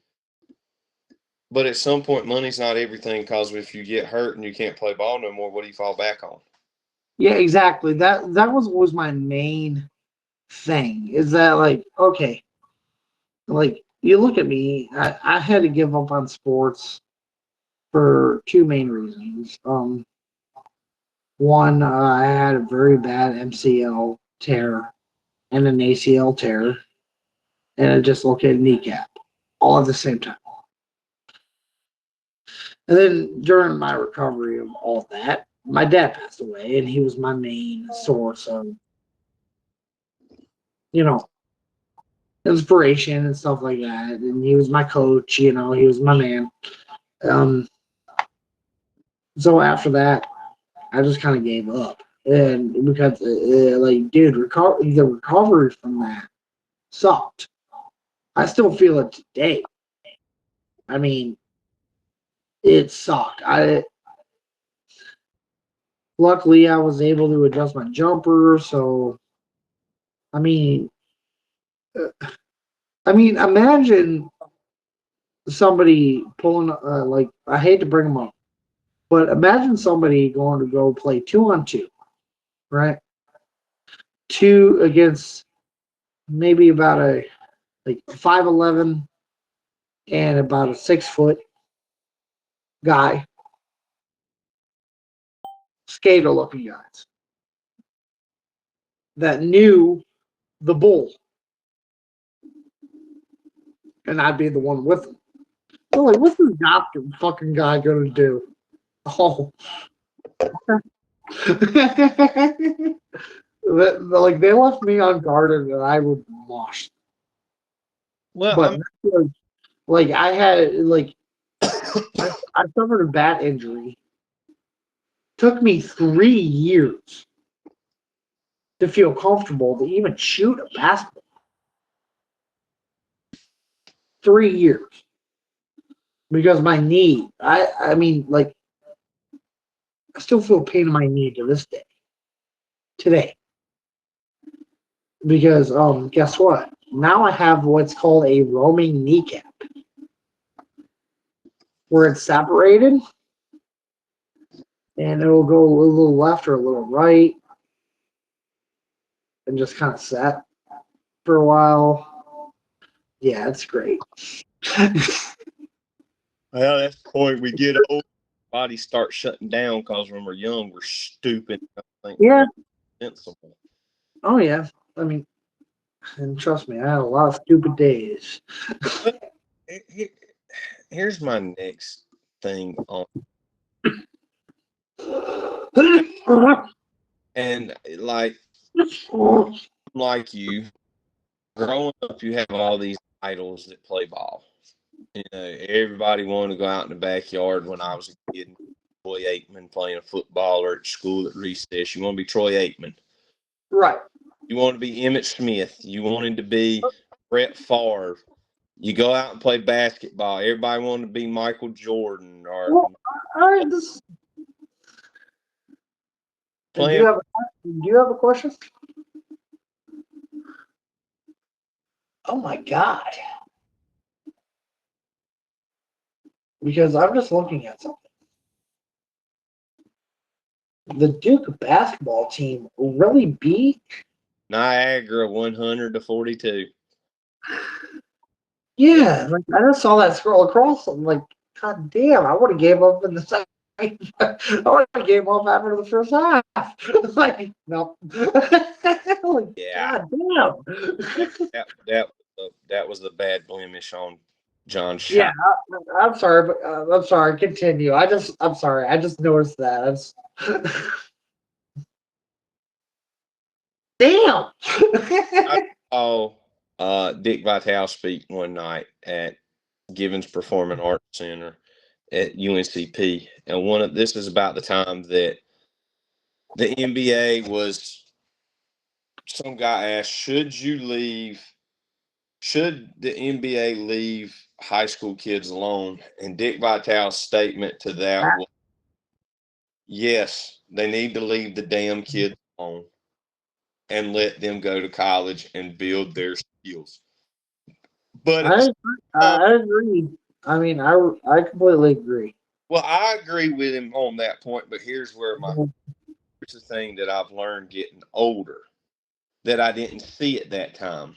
But at some point, money's not everything, because if you get hurt and you can't play ball no more, what do you fall back on? Yeah, exactly. That was my main thing. Is that like, okay, like you look at me, I had to give up on sports for two main reasons. One, I had a very bad MCL tear and an ACL tear and a dislocated kneecap all at the same time. And then during my recovery of all that, my dad passed away, and he was my main source of, you know, inspiration and stuff like that. And he was my coach, he was my man. Um, so after that, I just kind of gave up. And because, like, dude, the recovery from that sucked. I still feel it today. I mean, it sucked. Luckily I was able to adjust my jumper, so I mean, imagine somebody pulling like, I hate to bring them up, but imagine somebody going to go play 2-on-2, right? Two against maybe about a like 5'11" and about a 6 foot guy, skater looking guys that knew the bull, and I'd be the one with them. They're like, what's this fucking guy gonna do? Oh. Like, they left me unguarded and I would mosh. Well, But like, I had like I suffered a back injury. Took me 3 years to feel comfortable to even shoot a basketball. 3 years. Because my knee, I mean, like, I still feel pain in my knee to this day. Today. Because guess what? Now I have what's called a roaming kneecap. Where it's separated and it'll go a little left or a little right and just kind of set for a while. Yeah, it's great. well, that's the point. We get old, bodies start shutting down, because when we're young, we're stupid. I think Yeah. we're invincible. Oh yeah. I mean, and trust me, I had a lot of stupid days. But here's my next thing on, and like you, growing up, you have all these idols that play ball. Everybody wanted to go out in the backyard when I was a kid. Troy Aikman playing a football or at school at recess. You want to be Troy Aikman. Right. You want to be Emmitt Smith. You wanted to be Brett Favre. You go out and play basketball. Everybody wanted to be Michael Jordan or Well, all right. Do playing. you have a question? Oh my god! Because I'm just looking at something. The Duke basketball team really beat. Niagara 100-42. Yeah, like I just saw that scroll across. I'm like, God damn! I would have gave up in the second. I would have gave up after the first half. Like, no. Like, Yeah, God damn. that was the bad blemish on John Yeah, Shot. I'm sorry, but I'm sorry. Continue. I'm sorry. I just noticed that. Damn. I saw Dick Vitale speak one night at Givens Performing Arts Center at UNCP, and this is about the time that the NBA was. Some guy asked, should the NBA leave high school kids alone? And Dick Vitale's statement to that was, yes, they need to leave the damn kids alone and let them go to college and build their skills. But I uh, I agree. I mean, I completely agree. well, I agree with him on that point. But here's the thing that I've learned getting older that I didn't see at that time.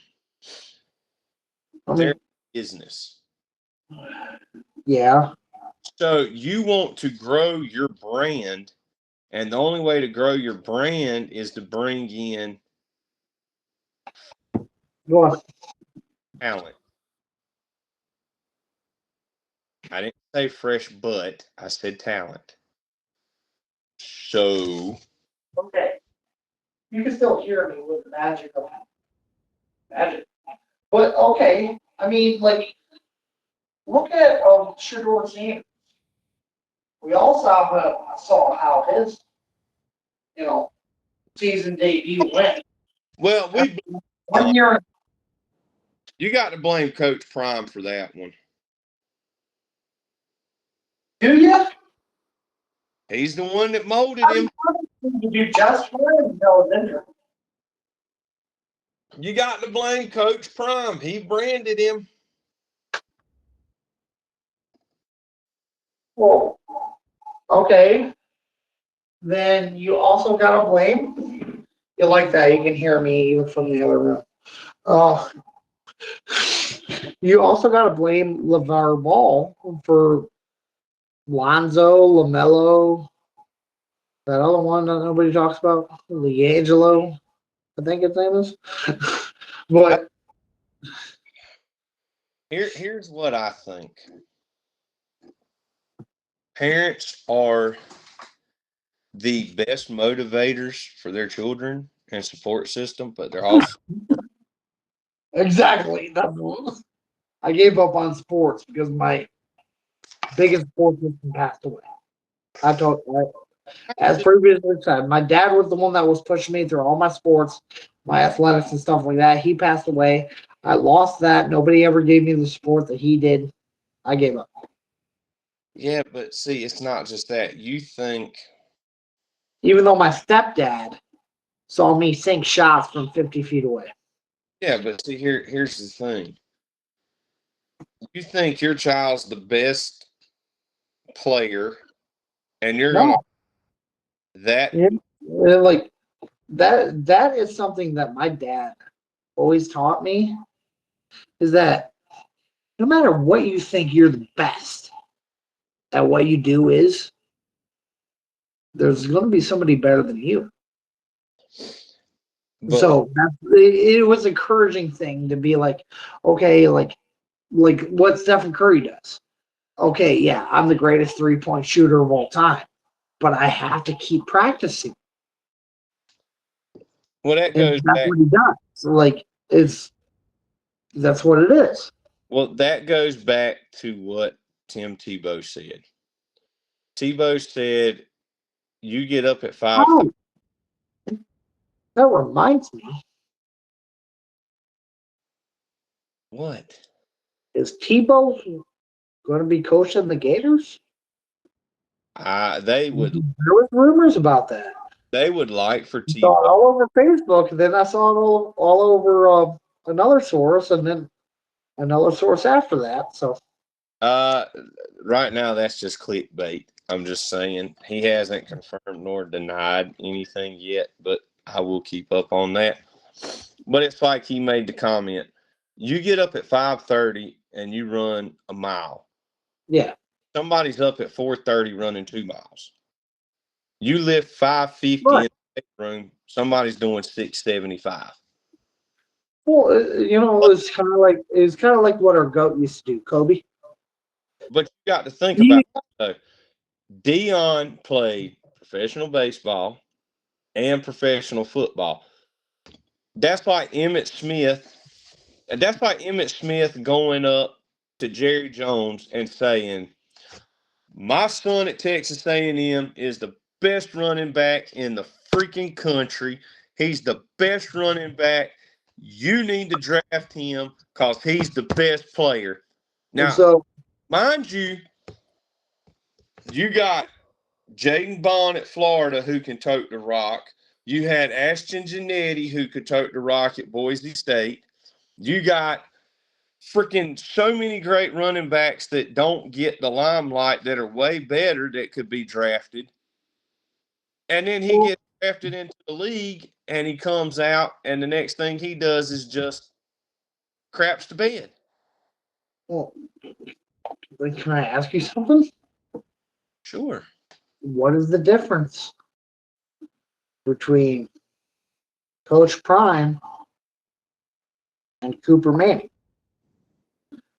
I Their mean, business. yeah. So you want to grow your brand, and the only way to grow your brand is to bring in Go on. talent. I didn't say fresh butt, I said talent. So Okay. You can still hear me with the magic of magic. But okay. I mean, like, look at Shador Sanders. We all saw how his season debut went. well, we 1 year. you got to blame Coach Prime for that one. Do you? He's the one that molded I him. mean, to do just fine until his injury. You got to blame Coach Prime. He branded him. Well, okay. Then you also gotta blame. You like that? You can hear me even from the other room. Oh, you also gotta blame LeVar Ball for Lonzo, LaMelo, that other one that nobody talks about, LiAngelo, I think his name is. But Here's what I think. Parents are the best motivators for their children and support system, but they're also exactly, I gave up on sports because my biggest sports person passed away. I told, as previously said, my dad was the one that was pushing me through all my sports, my athletics and stuff like that. He passed away. I lost that. Nobody ever gave me the support that he did. I gave up. yeah, but see, it's not just that. You think Even though my stepdad saw me sink shots from 50 feet away. yeah, but see here's the thing. You think your child's the best player and you're gonna No. that Yeah. Like that is something that my dad always taught me is that no matter what you think you're the best at what you do is, there's going to be somebody better than you. But So it was an encouraging thing to be like, okay, like what Stephen Curry does. Okay, yeah, I'm the greatest 3-point shooter of all time, but I have to keep practicing, well, that and goes that's back. what he does. Like that's what it is. Well, that goes back to what Tim Tebow said. Tebow said, "You get up at 5:30." Oh, that reminds me. What? Is Tebow going to be coaching the Gators? They would There was rumors about that. they would like for I saw it Tebow. all over Facebook, and then I saw it all over another source, and then another source after that. So, Uh, right now that's just clickbait. I'm just saying he hasn't confirmed nor denied anything yet, but I will keep up on that. But it's like he made the comment: you get up at 5:30 and you run a mile. yeah. Somebody's up at 4:30 running 2 miles. You lift 550 Right. in the weight room. Somebody's doing 675. Well, it's kind of like what our goat used to do, Kobe. But you got to think He, about it, though. Dion played professional baseball and professional football. That's like Emmett Smith. That's like Emmett Smith going up to Jerry Jones and saying, "My son at Texas A&M is the best running back in the freaking country. He's the best running back. You need to draft him because he's the best player." Now, so mind you, you got Jaden Bond at Florida who can tote the rock. You had Ashton Janetti who could tote the rock at Boise State. You got freaking so many great running backs that don't get the limelight that are way better that could be drafted. And then he well, gets drafted into the league and he comes out and the next thing he does is just craps the bed. well, can I ask you something? Sure. What is the difference between Coach Prime and Cooper Manning?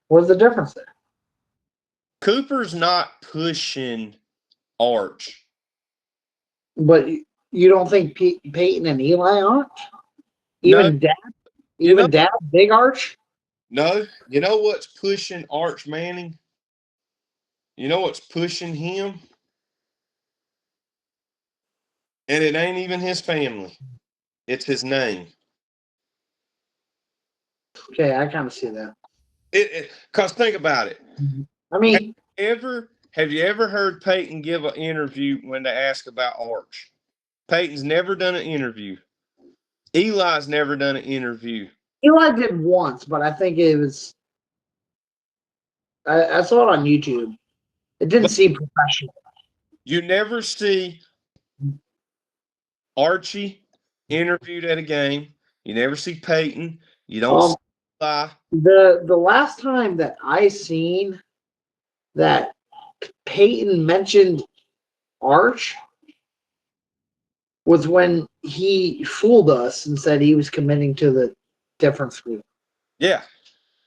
What's the difference there? Cooper's not pushing Arch. But you don't think Peyton and Eli aren't? No, Even Dad, you know, even Dad, Big Arch. no, you know what's pushing Arch Manning? You know what's pushing him? And it ain't even his family. It's his name. Okay, I kind of see that. Because think about it. I Have mean, you ever heard Peyton give an interview when they ask about Arch? Peyton's never done an interview. Eli's never done an interview. Eli did once, but I think it was. I saw it on YouTube. It didn't But seem professional. you never see Archie interviewed at a game. You never see Peyton. You don't see Um, Eli. the last time that I seen that Peyton mentioned Arch was when he fooled us and said he was committing to the different school. Yeah.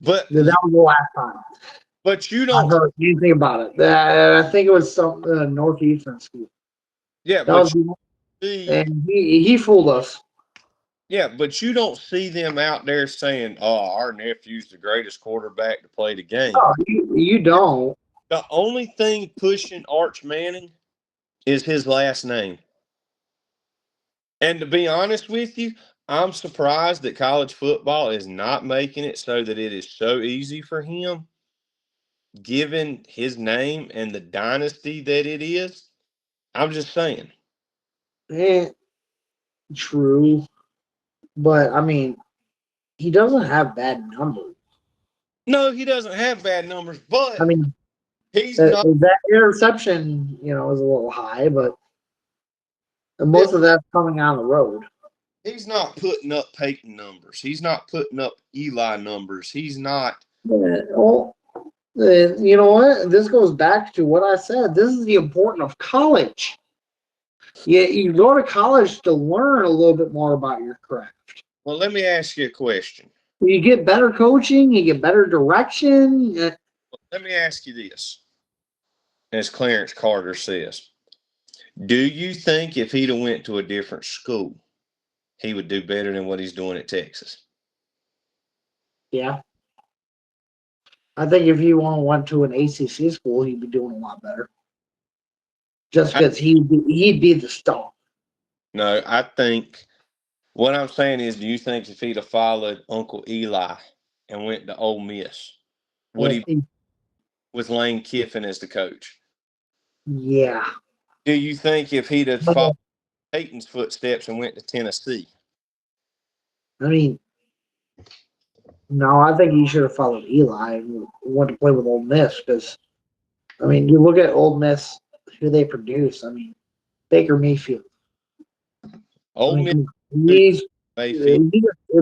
But That you, was the last time but you I don't heard anything about it. I think it was some northeastern school. yeah, That but was, you see and he fooled us. yeah, but you don't see them out there saying, "Oh, our nephew's the greatest quarterback to play the game." No, you don't. The only thing pushing Arch Manning is his last name. And to be honest with you, I'm surprised that college football is not making it so that it is so easy for him, given his name and the dynasty that it is. I'm just saying. Eh, true, but I mean, he doesn't have bad numbers. No, he doesn't have bad numbers, I but mean, he's that not. that interception, is a little high, but Yeah, most of that's coming on the road. he's not putting up Peyton numbers. He's not putting up Eli numbers. He's not. Well, you know what? This goes back to what I said. This is the importance of college. You go to college to learn a little bit more about your craft. Well, let me ask you a question. You get better coaching, you get better direction. Let me ask you this. As Clarence Carter says, do you think if he'd have went to a different school, he would do better than what he's doing at Texas? Yeah. I think if he went to an ACC school, he'd be doing a lot better. Just because he'd be the star. No, I think what I'm saying is, do you think if he'd have followed Uncle Eli and went to Ole Miss, would he, with Lane Kiffin as the coach? Yeah. Do you think if he'd have followed Peyton's footsteps and went to Tennessee? I mean, no, I think he should have followed Eli and went to play with Ole Miss because, I mean, you look at Ole Miss, who they produce. I mean, Baker Mayfield. Ole I Miss mean, he's Mayfield.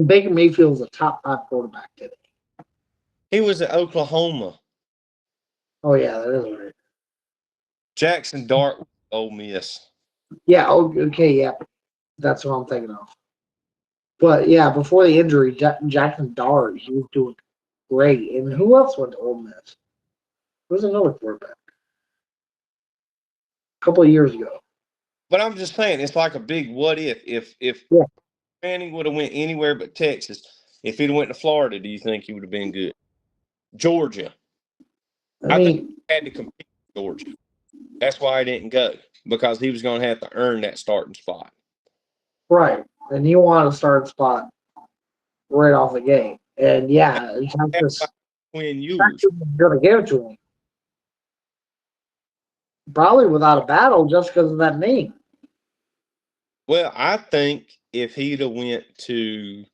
Baker Mayfield's a top 5 quarterback today. He was at Oklahoma. Oh yeah, that is right. Jackson Dart, Ole Miss. Yeah. Okay. Yeah, that's what I'm thinking of. But yeah, before the injury, Jackson Dart, he was doing great. And who else went to Ole Miss? There was another quarterback a couple of years ago. But I'm just saying, it's like a big what if. If Yeah. Manning would have went anywhere but Texas, if he'd went to Florida, do you think he would have been good? Georgia. I I think mean, he had to compete with Georgia. That's why he didn't go, because he was going to have to earn that starting spot. right. And you want to start a spot right off the gate. And yeah, That's Texas when you is going to give it to him. Probably without a battle just because of that name. Well, I think if he'd have went to,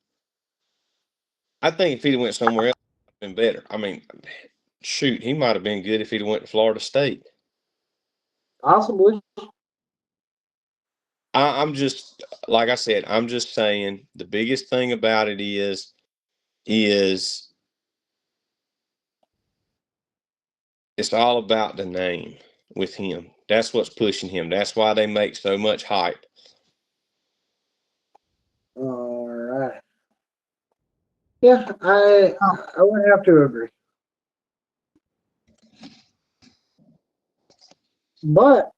I think if he'd have went somewhere else, it would have been better. I mean, shoot, he might have been good if he'd have went to Florida State. Possibly. I'm just, like I said, I'm just saying the biggest thing about it is it's all about the name with him. That's what's pushing him. That's why they make so much hype. All right. Yeah, I would have to agree. But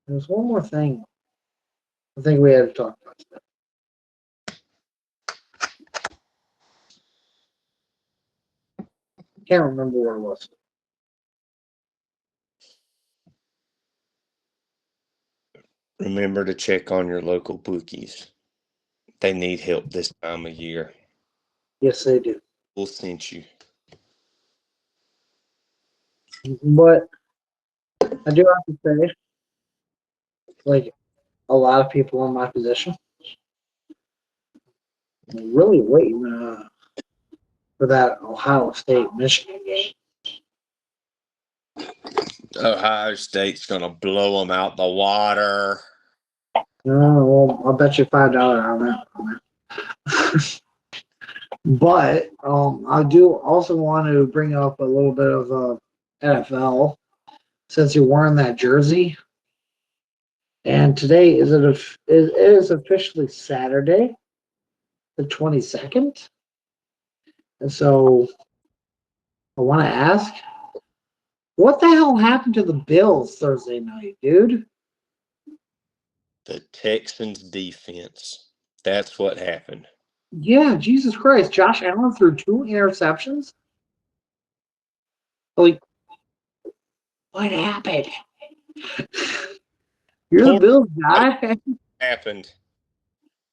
there's one more thing I think we had to talk about today. Can't remember what it was. Remember to check on your local bookies. They need help this time of year. Yes, they do. We'll send you. But I do have to say, like a lot of people in my position, really waiting for that Ohio State Michigan game. Ohio State's going to blow them out the water. Well, I'll bet you $5 on that. But I do also want to bring up a little bit of NFL since you're wearing that jersey. And today it is officially Saturday, the 22nd. And so I want to ask, what the hell happened to the Bills Thursday night, dude? The Texans defense. That's what happened. Yeah, Jesus Christ. Josh Allen threw 2 interceptions. Like, what happened? You're the Bills guy. Happened.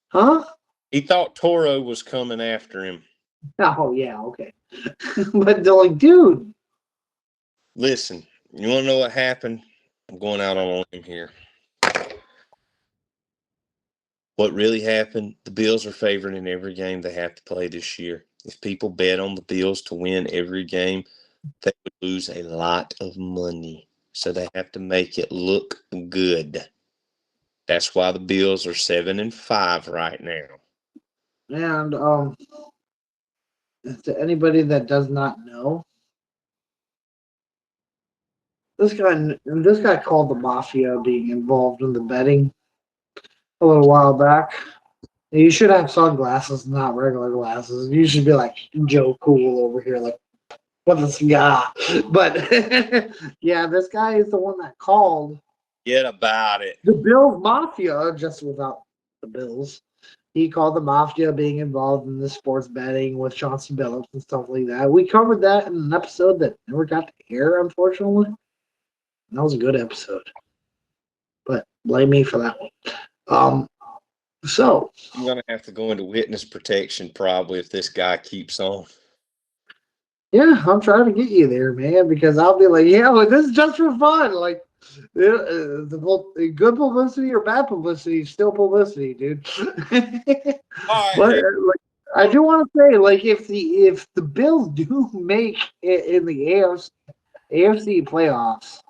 Huh? He thought Toro was coming after him. Oh, yeah, okay. But they're like, dude. Listen, you want to know what happened? I'm going out on a limb here. What really happened, the Bills are favored in every game they have to play this year. If people bet on the Bills to win every game, they would lose a lot of money. So they have to make it look good. That's why the Bills are 7-5 right now. And to anybody that does not know, This guy called the mafia being involved in the betting a little while back. You should have sunglasses, not regular glasses. You should be like Joe Cool over here, like with a cigar. But yeah, this guy is the one that called Get about it. the Bills Mafia, just without the Bills. He called the Mafia being involved in the sports betting with Chauncey Billups and stuff like that. We covered that in an episode that never got to air, unfortunately. That was a good episode. But blame me for that one. So I'm gonna have to go into witness protection probably if this guy keeps on. yeah, I'm trying to get you there, man, because I'll be like, yeah, well, this is just for fun. Like, the good publicity or bad publicity is still publicity, dude. All But right, like, I do want to say, like, if the Bills do make it in the AFC playoffs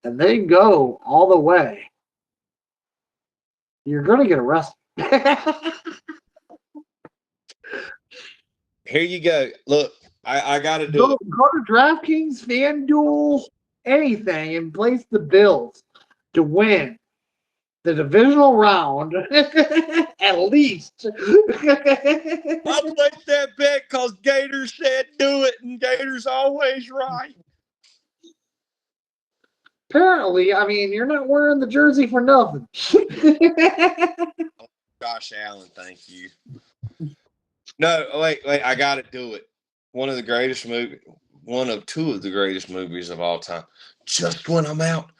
and they go all the way, you're gonna get arrested. here you go. Look, I got to do Go it. to DraftKings, FanDuel, anything, and place the Bills to win the divisional round at least. I'll take that bet because Gator said do it, and Gator's always right. Apparently, I mean, you're not wearing the jersey for nothing. Josh Allen, thank you. No, wait, I got to do it. One of two of the greatest movies of all time. Just when I'm out,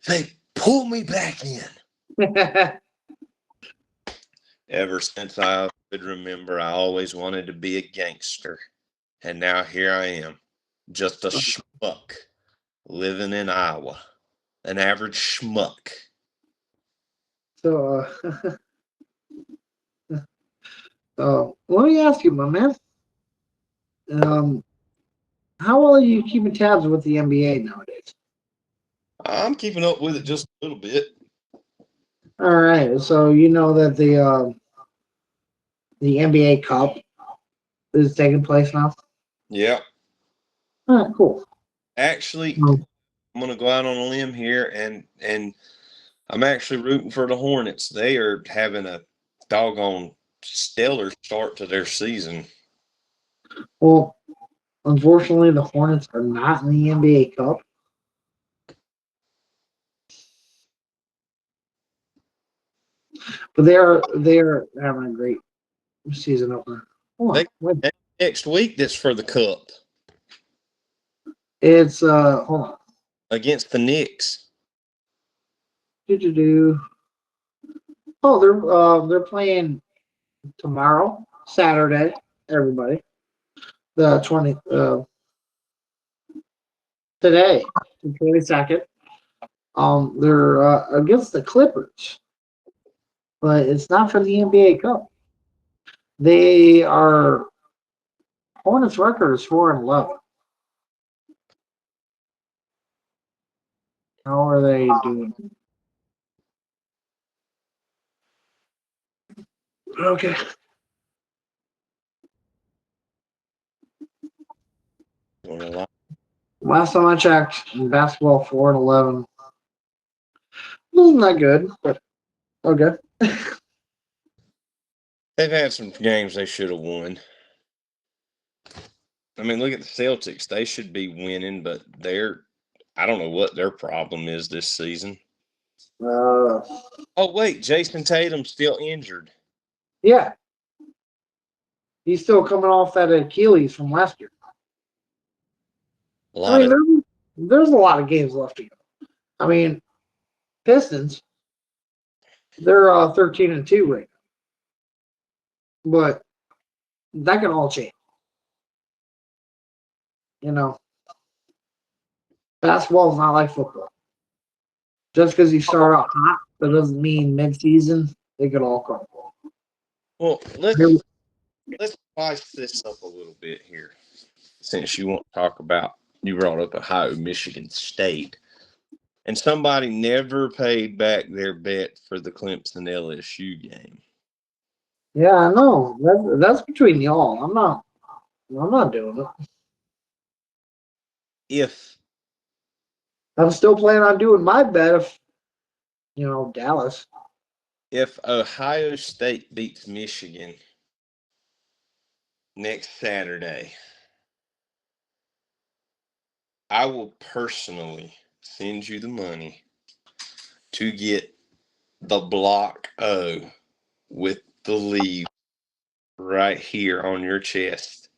they pull me back in. Ever since I could remember, I always wanted to be a gangster. And now here I am, just a schmuck living in Iowa. An average schmuck. So, let me ask you, my man. How well are you keeping tabs with the NBA nowadays? I'm keeping up with it just a little bit. All right, so you know that the NBA Cup is taking place now. Yeah. Oh, cool. Actually, I'm going to go out on a limb here, and I'm actually rooting for the Hornets. They are having a doggone stellar start to their season. Well, unfortunately, the Hornets are not in the NBA Cup. But they're having a great season opener. Hold on, wait. Next week, this for the Cup It's hold on. against the Knicks. Do. Oh, they're playing tomorrow, Saturday. Everybody, the 20 today, the 22nd. They're against the Clippers, but it's not for the NBA Cup. They are Hornets record is 4-11. How are they doing? Okay. Last time I checked, in basketball, 4-11. Wasn't that good, but okay. They've had some games they should have won. I mean, look at the Celtics. They should be winning, but I don't know what their problem is this season. Oh, wait, Jason Tatum's still injured. Yeah. He's still coming off that Achilles from last year. There's a lot of games left to go. I mean, Pistons, they're 13-2 right now. But that can all change. You know, basketball is not like football. Just because you start out hot, that doesn't mean mid-season they could all crumble. Well, let's spice this up a little bit here, since you want to talk about, you brought up Ohio, Michigan State, and somebody never paid back their bet for the Clemson LSU game. Yeah, I know. That's between y'all. I'm not doing it. If I'm still planning on doing my bet if, Dallas. If Ohio State beats Michigan next Saturday, I will personally send you the money to get the block O with the leaf right here on your chest.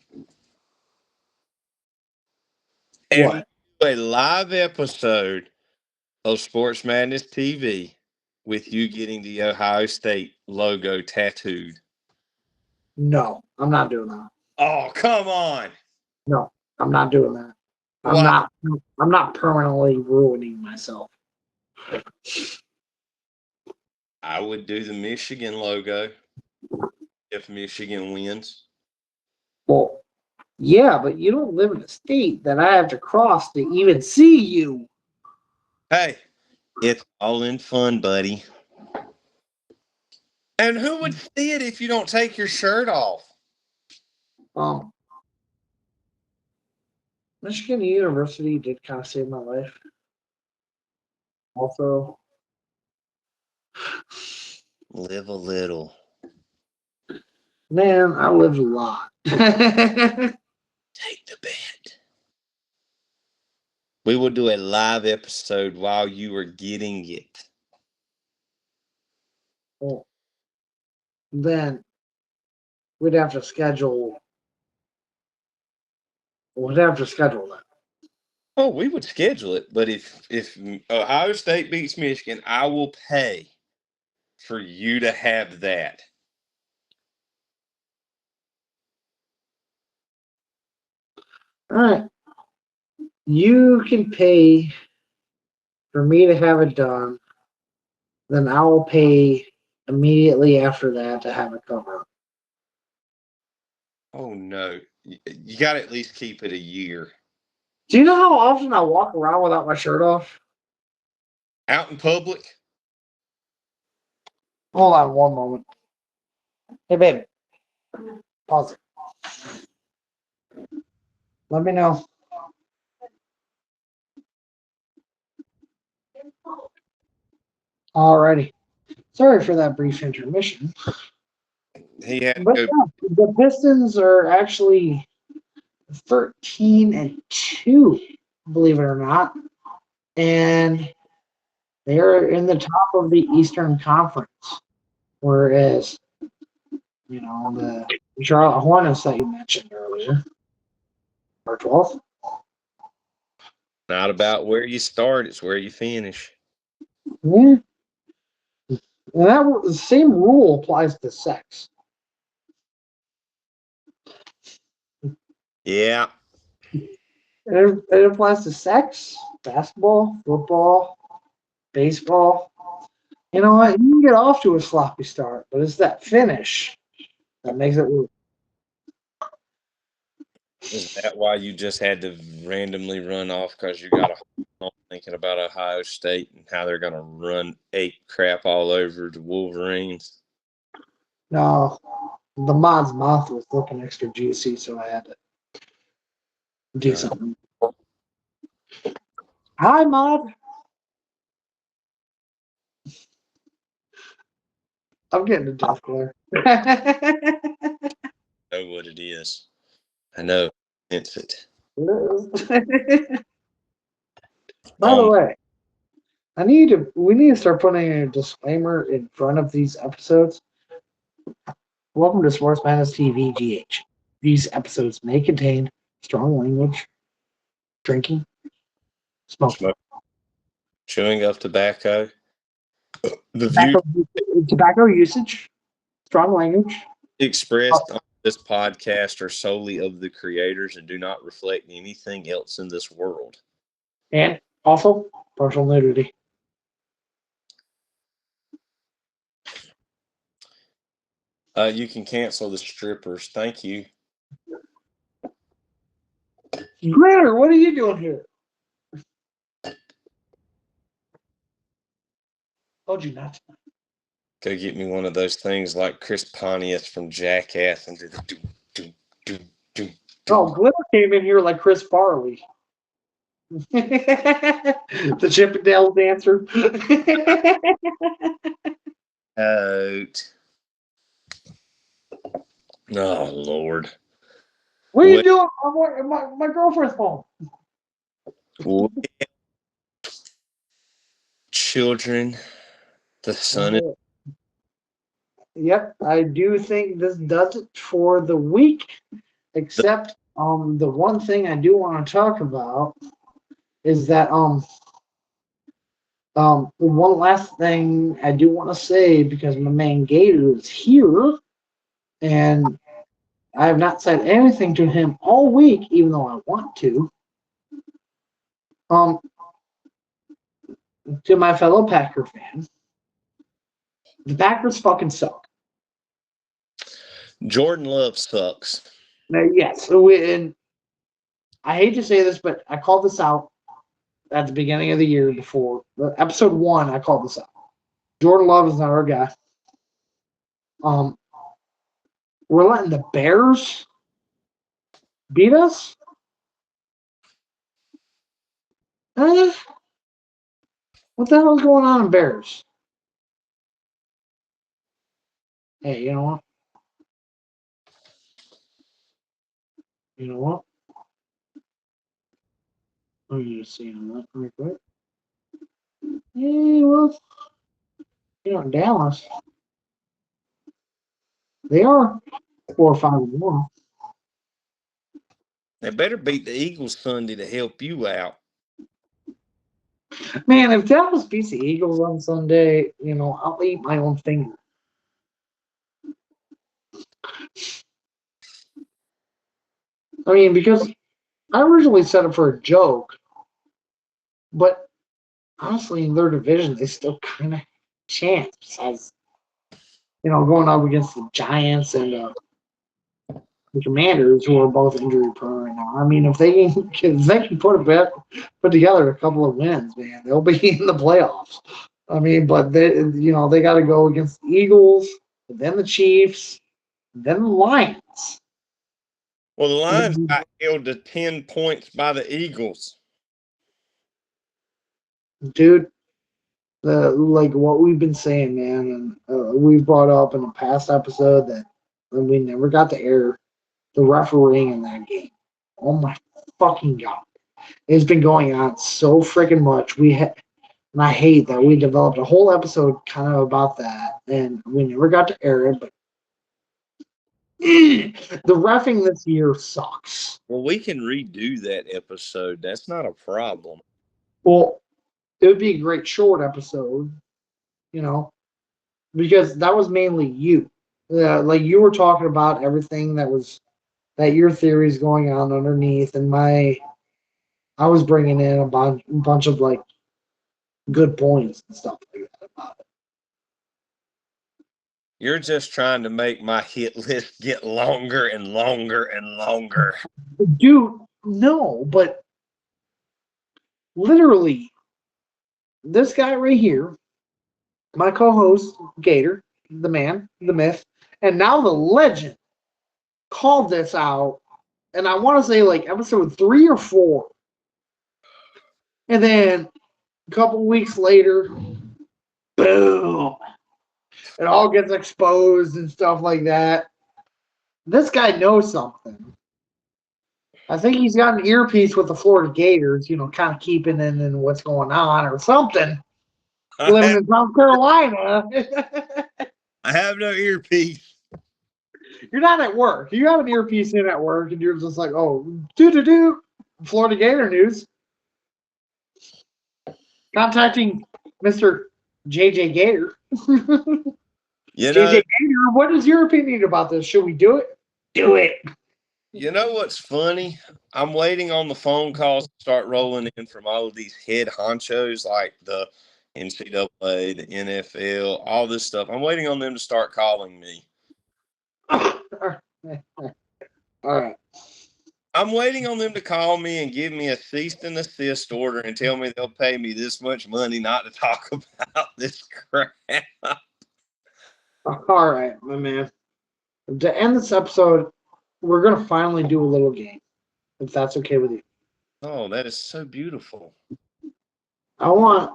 And What? we'll do a live episode of Sports Madness TV with you getting the Ohio State logo tattooed. No, I'm not doing that. Oh, come on. No, I'm not doing that. I'm Why? not. I'm not permanently ruining myself. I would do the Michigan logo if Michigan wins. Well, yeah, but you don't live in a state that I have to cross to even see you. Hey, it's all in fun, buddy. And who would see it if you don't take your shirt off? Um, Michigan University did kind of save my life. Also, Live a little. man, I lived a lot. Take the bet. We will do a live episode while you are getting it. Well, then we'd have to schedule. We'd have to schedule that. Oh, we would schedule it, but if Ohio State beats Michigan, I will pay for you to have that. All right, you can pay for me to have it done. Then I will pay immediately after that to have it covered. Oh no, you got to at least keep it a year. Do you know how often I walk around without my shirt off? Out in public? Hold on one moment. Hey, babe. Pause it. Let me know. Alrighty. Sorry for that brief intermission. He had But to go. yeah, the Pistons are actually 13-2, believe it or not. And they're in the top of the Eastern Conference. Whereas, the Charlotte Hornets that you mentioned earlier are 12th. Not about where you start; it's where you finish. Yeah. And the same rule applies to sex. Yeah. It applies to sex, basketball, football, baseball. You know what? You can get off to a sloppy start, but it's that finish that makes it work. Is that why you just had to randomly run off because you got a thinking about Ohio State and how they're going to run ape crap all over the Wolverines? No, the mod's mouth was looking extra juicy, so I had to do something. Hi, mod. I'm getting a death glare. I know what it is. I know. It's it. By the way, we need to start putting a disclaimer in front of these episodes. Welcome to Sports Madness TV GH. These episodes may contain strong language, drinking, smoking, Chewing of tobacco. The views tobacco usage, strong language, expressed on this podcast are solely of the creators and do not reflect anything else in this world. and also partial nudity. You can cancel the strippers. Thank you. Glitter, what are you doing here? Told you not to. Go get me one of those things like Chris Pontius from Jackass and do the do. Oh, Glitter came in here like Chris Farley. The Chippendale dancer. Out. Oh Lord. What are Well, you doing? My girlfriend's home. well, children, the sun is Yep, I do think this does it for the week. the, Except, the one thing I do want to talk about is that one last thing I do want to say because my man Gator is here, and I have not said anything to him all week, even though I want to. Um, to my fellow Packer fans, the Packers fucking suck. Jordan Love sucks. Now, yes, and I hate to say this, but I called this out at the beginning of the year before episode 1. I called this out. Jordan Love is not our guy. Um, we're letting the Bears beat us. Eh, what the hell is going on in Bears? Hey, you know what? You know what? Let me just see on that real quick. Yeah, well, Dallas, they are 4-5-1. They better beat the Eagles Sunday to help you out. Man, if Dallas beats the Eagles on Sunday, I'll eat my own finger. I mean, because I originally set it for a joke, but honestly, in their division, they still kind of chance. Besides, going up against the Giants and the Commanders, who are both injury prone right now. I mean, if they can put together a couple of wins, man, they'll be in the playoffs. I mean, but they got to go against the Eagles, then the Chiefs, then the Lions. Well, the Lions got held to 10 points by the Eagles. Dude, like what we've been saying, man, and we've brought up in a past episode that we never got to air the refereeing in that game. Oh my fucking god! It's been going on so freaking much. And I hate that we developed a whole episode kind of about that, and we never got to air it. But the reffing this year sucks. Well, we can redo that episode. That's not a problem. Well, it would be a great short episode, you know, because that was mainly you. Like you were talking about everything that your theory is going on underneath, and I was bringing in a bunch of like good points and stuff like that about it. You're just trying to make my hit list get longer and longer and longer. Dude, no, but literally, this guy right here, my co-host Gator, the man, the myth, and now the legend, called this out, and I want to say like episode 3 or 4, and then a couple weeks later, boom, it all gets exposed and stuff like that. This guy knows something. I think he's got an earpiece with the Florida Gators, kind of keeping in what's going on or something. Living in South Carolina. I have no earpiece. You're not at work. You have an earpiece in at work, and you're just like, oh, do. Florida Gator news. Contacting Mr. JJ Gator. You JJ know, Gator, what is your opinion about this? Should we do it? Do it. you know what's funny? I'm waiting on the phone calls to start rolling in from all of these head honchos like the NCAA, the NFL, all this stuff. I'm waiting on them to start calling me. All right. I'm waiting on them to call me and give me a cease and desist order and tell me they'll pay me this much money not to talk about this crap. All right, my man. To end this episode, we're going to finally do a little game, if that's okay with you. Oh, that is so beautiful. I want,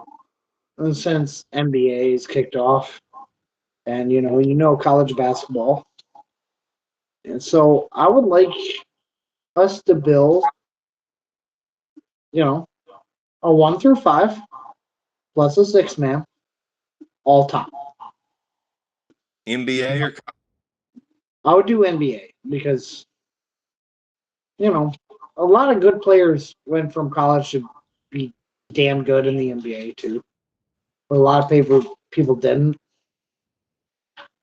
since NBA is kicked off, and college basketball, and so I would like us to build, you know, a 1 through 5 plus a 6 man all time. NBA or I would do NBA because a lot of good players went from college to be damn good in the NBA too. But a lot of people didn't.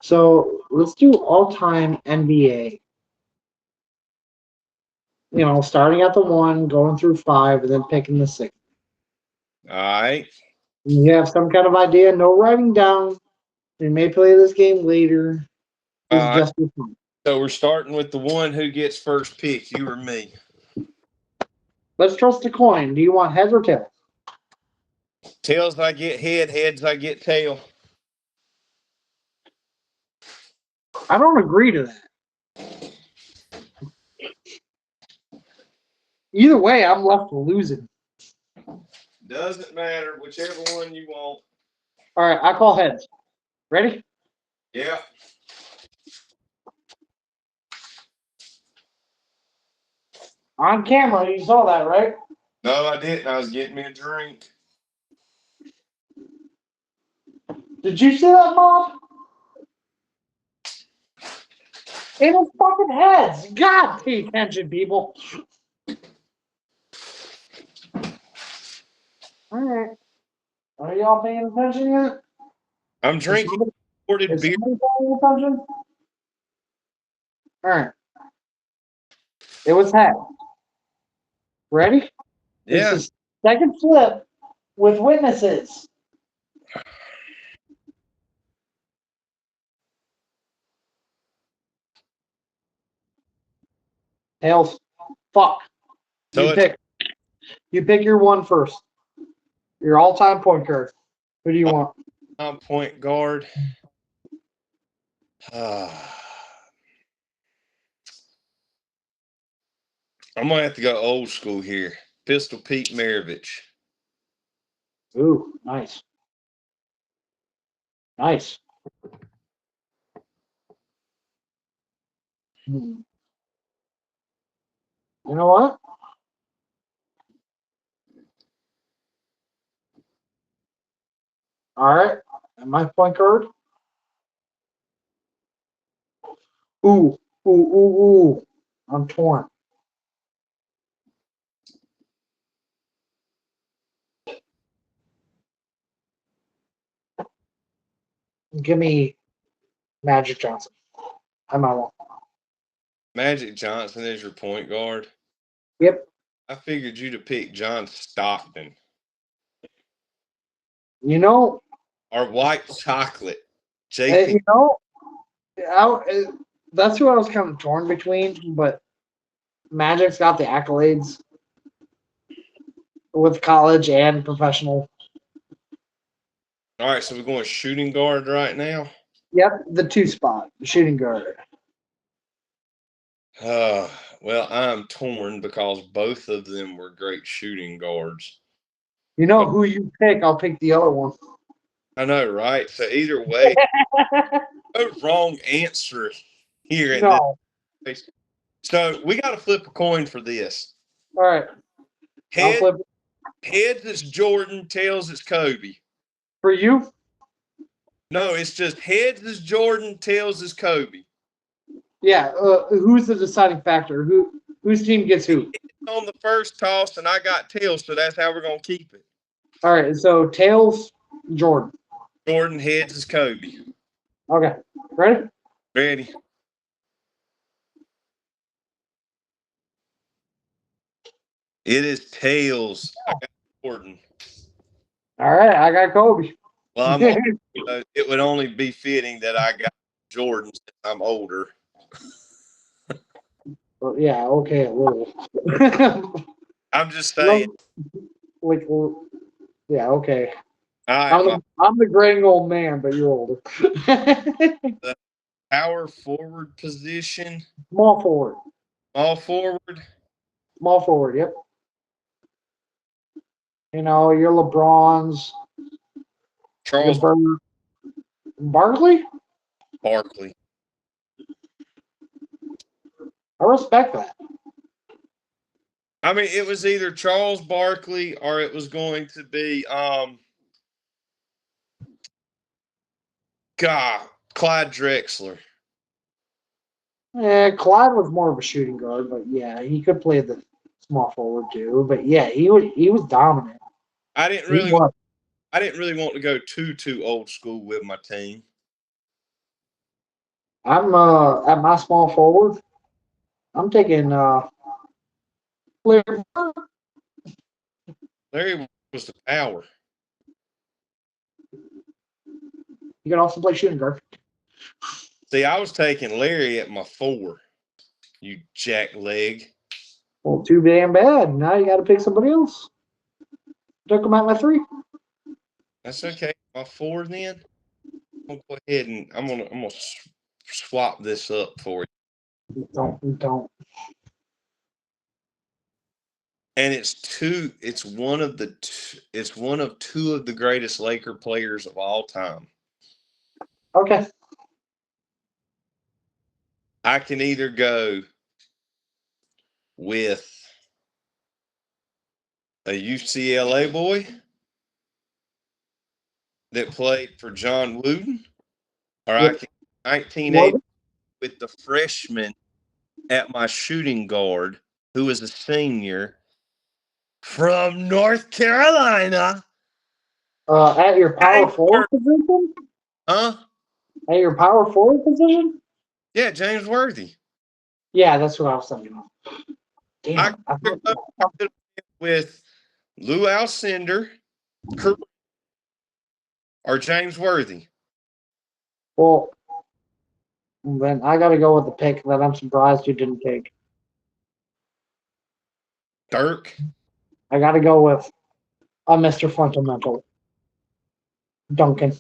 So let's do all time NBA. Starting at the 1, going through 5, and then picking the 6. all right. You have some kind of idea, no writing down. We may play this game later. This is just for fun. So we're starting with the one who gets first pick, you or me. Let's trust a coin. Do you want heads or tails? Tails I get head, heads I get tail. I don't agree to that. Either way, I'm left losing. Doesn't matter, whichever one you want. All right, I call heads. Ready? Yeah. On camera, you saw that, right? No, I didn't. I was getting me a drink. Did you see that, Mom? It was fucking heads. God, pay attention, people. All right. Are y'all paying attention yet? I'm drinking imported Is beer. somebody paying attention? All right. It was head. Ready? Yeah. This is second flip with witnesses. Tails. Fuck. So You pick your one first. Your all-time point guard. Who do you want? I'm point guard. I'm gonna have to go old school here. Pistol Pete Maravich. Ooh, nice. Nice. You know what? All right. And my point guard. Ooh, ooh, ooh, ooh. I'm torn. Give me Magic Johnson. I'm out. Magic Johnson is your point guard. Yep. I figured you to pick John Stockton You know, or White Chocolate. uh, JP. you know, that's who I was kind of torn between, but Magic's got the accolades with college and professional. All right, so we're going shooting guard right now. Yep, the 2 spot, shooting guard. Well, I'm torn because both of them were great shooting guards. You know who you pick, I'll pick the other one. I know, right? So either way, no wrong answer here at No. this. So we got to flip a coin for this. All right. I'll flip it. Heads is Jordan, tails is Kobe. For you? No, it's just heads is Jordan, tails is Kobe. Yeah. Who's the deciding factor? Whose team gets who? On the first toss, and I got tails, so that's how we're gonna keep it. All right. So tails, Jordan. Jordan, heads is Kobe. Okay. Ready? Ready? It is tails. I got Jordan. All right. I got Kobe. Well, it would only be fitting that I got Jordan since I'm older. Well, yeah. Okay. A little. I'm just saying. Like, yeah. Okay. All right, I'm the graying old man, but you're older. the power forward position. Small forward. All forward. Small forward. Yep. You know, your LeBrons, your Charles Barkley. Barkley. I respect that. I mean, it was either Charles Barkley or it was going to be Clyde Drexler. Yeah, Clyde was more of a shooting guard, but yeah, he could play the small forward too. But yeah, he was dominant. I didn't He really was. I didn't really want to go too old school with my team. I'm at my small forward. I'm taking Larry. Larry was the power. You can also play shooting guard. See, I was taking Larry at my 4. You jack leg. Well, too damn bad. Now you got to pick somebody else. Took him at my 3. That's okay. My 4 then. I'm gonna go ahead and I'm gonna swap this up for you. Don't. And it's one of two of the greatest Laker players of all time. Okay. I can either go with a UCLA boy that played for John Wooden, or I Yep. can 1980 Morgan. with the freshman at my shooting guard who is a senior from North Carolina. At your power James forward Worthy. position? Huh? At your power forward position? Yeah, James Worthy. Yeah, that's what I was thinking of. I Damn. could go with Lou Alcindor or James Worthy. Well, then I got to go with the pick that I'm surprised you didn't take. Dirk. I got to go with a Mr. Fundamental, Duncan.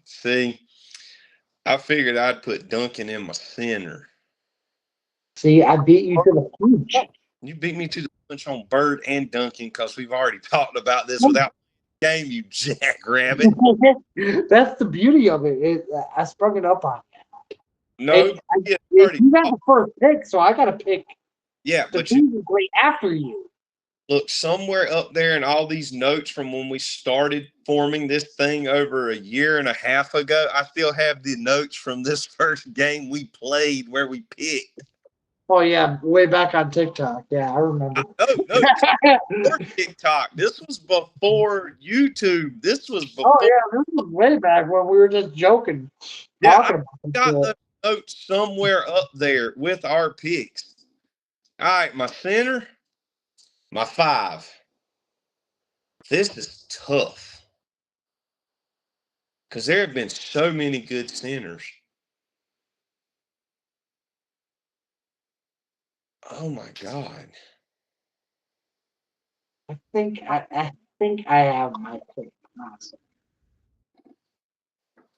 See, I figured I'd put Duncan in my center. See, I beat you to the punch. You beat me to the punch on Bird and Duncan because we've already talked about this without game, you jackrabbit. That's the beauty of it. I sprung it up on you. No, You got the first pick, so I got to pick yeah, the but you team right after you. look somewhere up there in all these notes from when we started forming this thing over a year and a half ago. I still have the notes from this first game we played where we picked. Oh yeah, way back on TikTok. Yeah, I remember. No, before TikTok. This was before YouTube. This was Oh before. yeah, this was way back when we were just joking, Yeah, I talking about got this. the notes somewhere up there with our picks. All right, my center, my 5. This is tough because there have been so many good centers. Oh my God. I think I have my pick.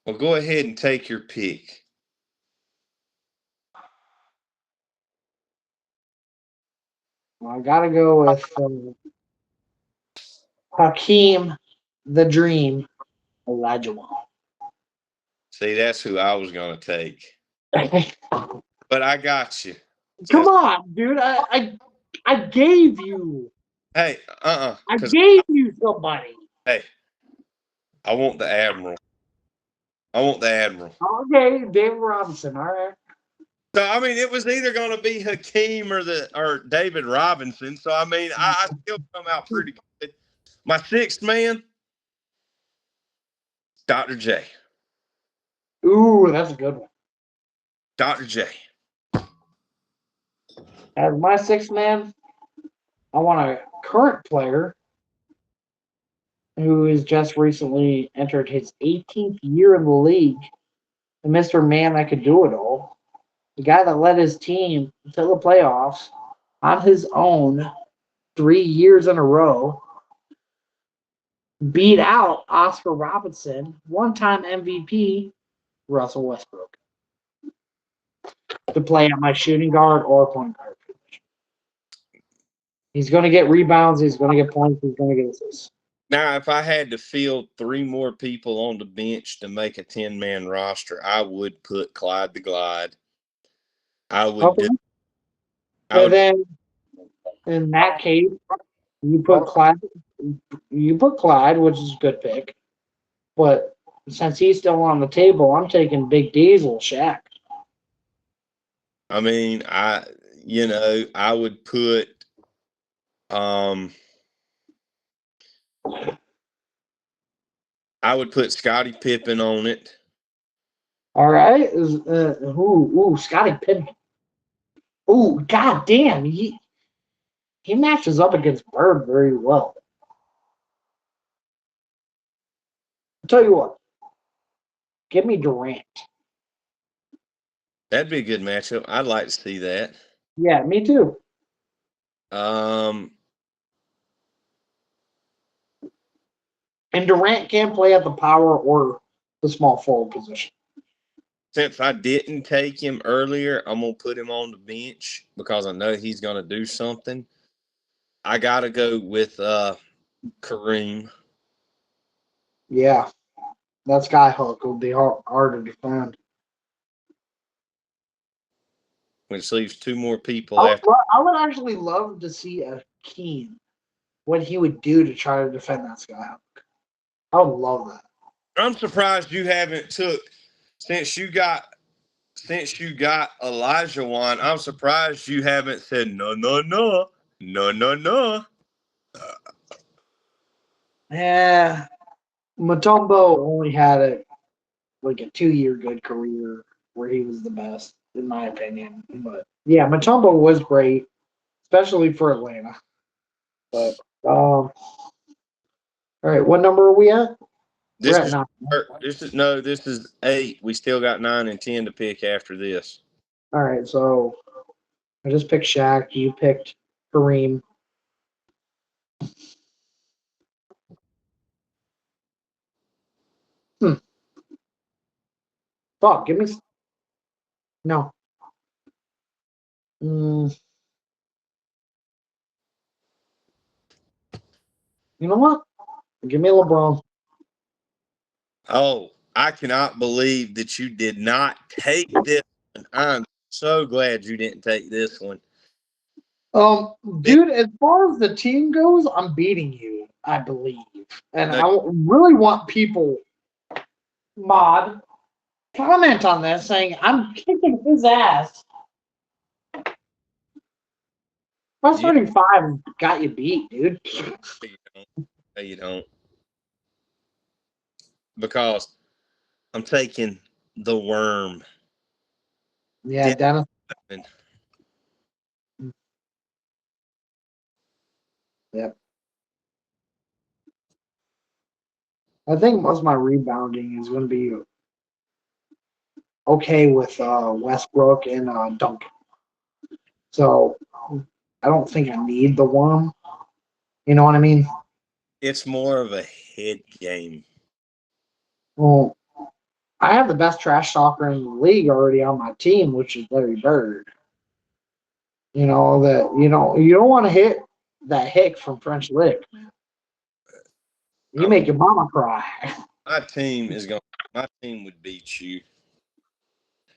Well, go ahead and take your pick. Well, I gotta go with Hakeem, the Dream, Olajuwon. See, that's who I was going to take. Come But I got you. Just, on, dude. I gave you. hey, I because, gave you somebody. hey, I want the Admiral. I want the Admiral. Okay, David Robinson. All right. So I mean, it was either going to be Hakeem or David Robinson. So I mean, I still come out pretty good. My 6th man, Dr. J. Ooh, that's a good one. Dr. J. As my 6th man, I want a current player who has just recently entered his 18th year in the league, the Mr. Man that could do it all. The guy that led his team to the playoffs on his own 3 years in a row, beat out Oscar Robinson, one-time MVP, Russell Westbrook, to play at my shooting guard or point guard. He's going to get rebounds. He's going to get points. He's going to get assists. Now, if I had to field 3 more people on the bench to make a 10-man roster, I would put Clyde the Glide. I would Okay. do. I And would. then in that case, you put Clyde. You put Clyde, which is a good pick. But since he's still on the table, I'm taking Big Diesel Shaq. I mean, I would put. I would put Scottie Pippen on it. All right. Scotty Pippen. Ooh, god damn. He matches up against Bird very well. I'll tell you what. Give me Durant. That'd be a good matchup. I'd like to see that. Yeah, me too. Um, And Durant can't play at the power or the small forward position. since I didn't take him earlier, I'm gonna put him on the bench because I know he's gonna do something. I gotta go with Kareem. Yeah, that skyhook will be hard to defend. Which leaves 2 more people after. I would actually love to see a Keen, what he would do to try to defend that skyhook. I would love that. I'm surprised you haven't took since you got Elijah Wan. I'm surprised you haven't said no. Yeah, Mutombo only had like a 2-year good career where he was the best, in my opinion. But yeah, Mutombo was great, especially for Atlanta. But all right, what number are we at? We're This at is 9. this is 8. We still got 9 and 10 to pick after this. All right, so I just picked Shaq. You picked Kareem. Hmm. Fuck, give me no. Mm, you know what? Give me LeBron. Oh, I cannot believe that you did not take this one. I'm so glad you didn't take this one. Dude, as far as the team goes, I'm beating you, I believe. And No, I really want people mod comment on this saying I'm kicking his ass. My yeah, starting 5 got you beat, dude. you don't. No, you don't. Because I'm taking the worm. Yeah, Dennis. Dennis. Yep. I think most of my rebounding is going to be okay with Westbrook and Duncan. So I don't think I need the worm. You know what I mean? It's more of a head game. Well, I have the best trash talker in the league already on my team, which is Larry Bird. You don't want to hit that hick from French Lick. You I'm, make your mama cry. my team would beat you.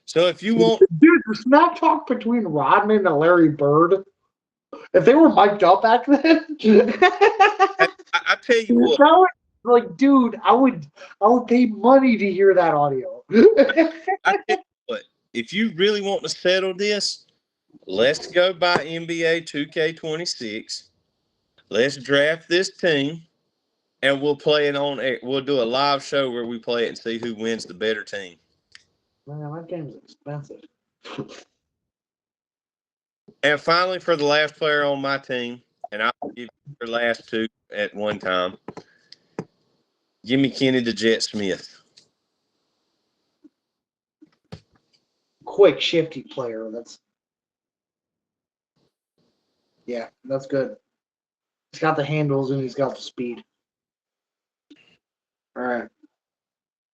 So if you want, Dude, the smack talk between Rodman and Larry Bird, if they were mic'd up back then, I tell you what, that would, like, dude, I would pay money to hear that audio. I tell you what, if you really want to settle this, let's go by NBA 2K26. Let's draft this team, and we'll play it on air. We'll do a live show where we play it and see who wins the better team. Man, that game's expensive. And finally, for the last player on my team, and I'll give you your last 2 at one time. Give me Kenny the Jet Smith. Quick, shifty player. That's good. He's got the handles and he's got the speed. All right.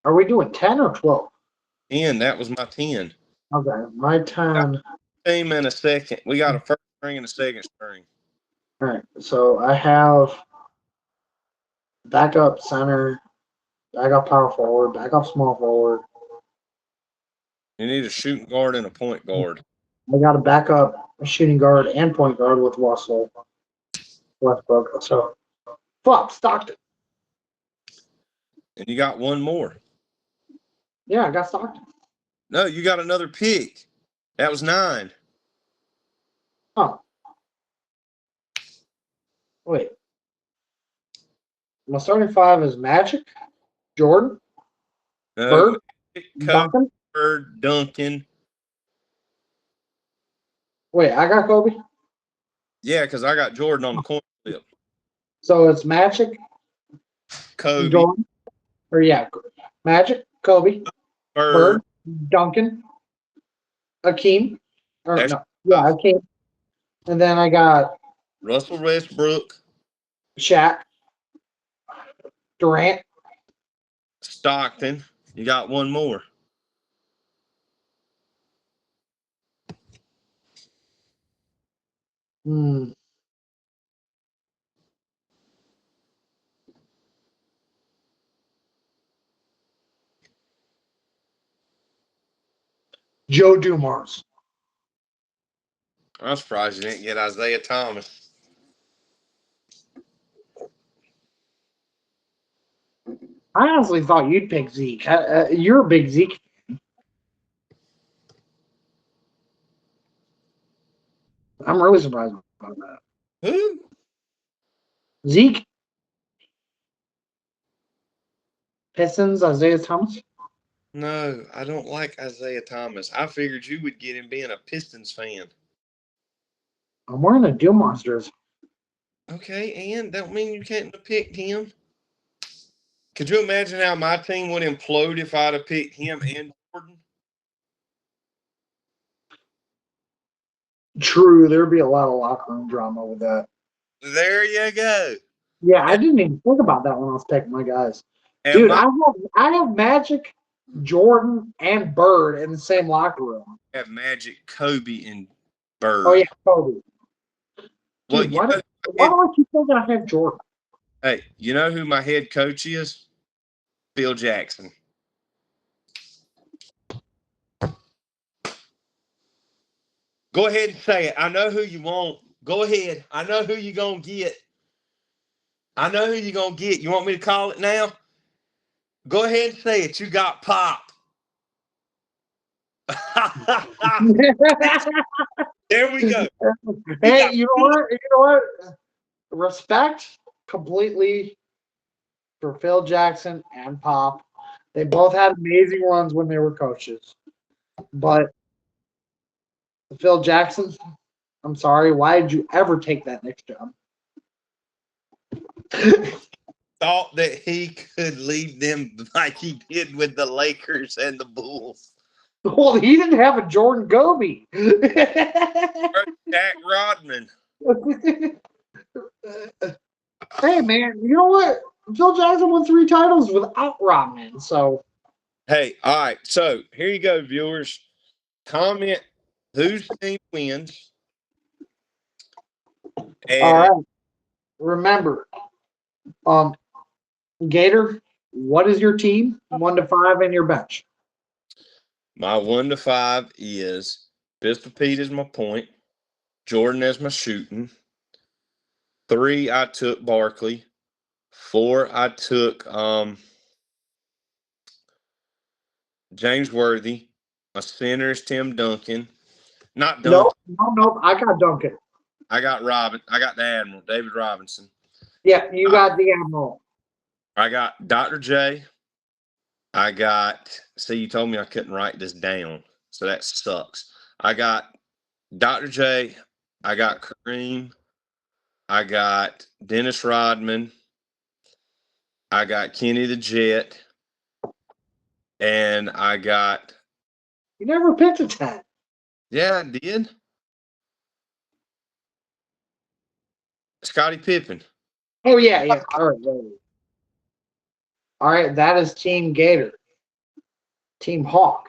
Are we doing 10 or 12? 10. That was my 10. Okay, my 10. Team in a second. We got a first string and a second string. All right. So I have backup center, backup power forward, backup small forward. You need a shooting guard and a point guard. I got a backup shooting guard and point guard with Russell Westbrook. So, fuck, Stockton. And you got one more. Yeah, I got Stockton. No, you got another pick. That was 9. Oh. Wait. My starting 5 is Magic, Jordan, No, Bird, Magic, Kobe, Duncan. Bird, Duncan. Wait, I got Kobe. Yeah, because I got Jordan on the coin flip. So it's Magic, Kobe, Jordan, or yeah, Magic, Kobe, Bird. Bird, Duncan, Akeem, or That's no, yeah, Akeem, and then I got Russell Westbrook, Shaq, Durant. Stockton. You got one more. Joe Dumars. I'm surprised you didn't get Isaiah Thomas. I honestly thought you'd pick Zeke. You're a big Zeke. I'm really surprised about that. Who? Zeke, Pistons, Isaiah Thomas. No, I don't like Isaiah Thomas. I figured you would get him being a Pistons fan. I'm wearing a Dumars jersey. Okay, and that don't mean you can't have picked him. Could you imagine how my team would implode if I'd have picked him and Jordan? True, there'd be a lot of locker room drama with that. There you go. Yeah, I didn't even think about that when I was picking my guys. Dude, I have Magic, Jordan, and Bird in the same locker room. Have Magic, Kobe, and Bird. Oh yeah, Kobe. Dude, Well, why do I keep thinking I have Jordan? Hey, you know who my head coach is? Phil Jackson. Go ahead and say it. I know who you want. Go ahead. I know who you're going to get. I know who you're going to get. You want me to call it now? Go ahead and say it. You got Pop. There we go. Hey, you know what? You know what? Respect completely for Phil Jackson and Pop. They both had amazing runs when they were coaches. But Phil Jackson, I'm sorry, why did you ever take that next job? Thought that he could lead them like he did with the Lakers and the Bulls. Well, he didn't have a Jordan Goby. Jack Rodman. Hey, man, you know what? Phil Jackson won 3 titles without Rodman. So, hey, all right. So here you go, viewers. Comment whose team wins. And all right. Remember, Gator, what is your team? 1 to 5 and your bench. my 1 to 5 is Pistol Pete is my point. Jordan as my shooting. 3, I took Barkley. 4, I took James Worthy. My center is Tim Duncan. Not Duncan. Nope. I got Duncan. I got the Admiral, David Robinson. Yeah, you got the Admiral. I got Dr. J. See, you told me I couldn't write this down, so that sucks. I got Dr. J. I got Kareem. I got Dennis Rodman. I got Kenny the Jet. And I got. You never picked a 10. Yeah, I did. Scottie Pippen. Oh, yeah. All right, that is Team Gator. Team Hawk.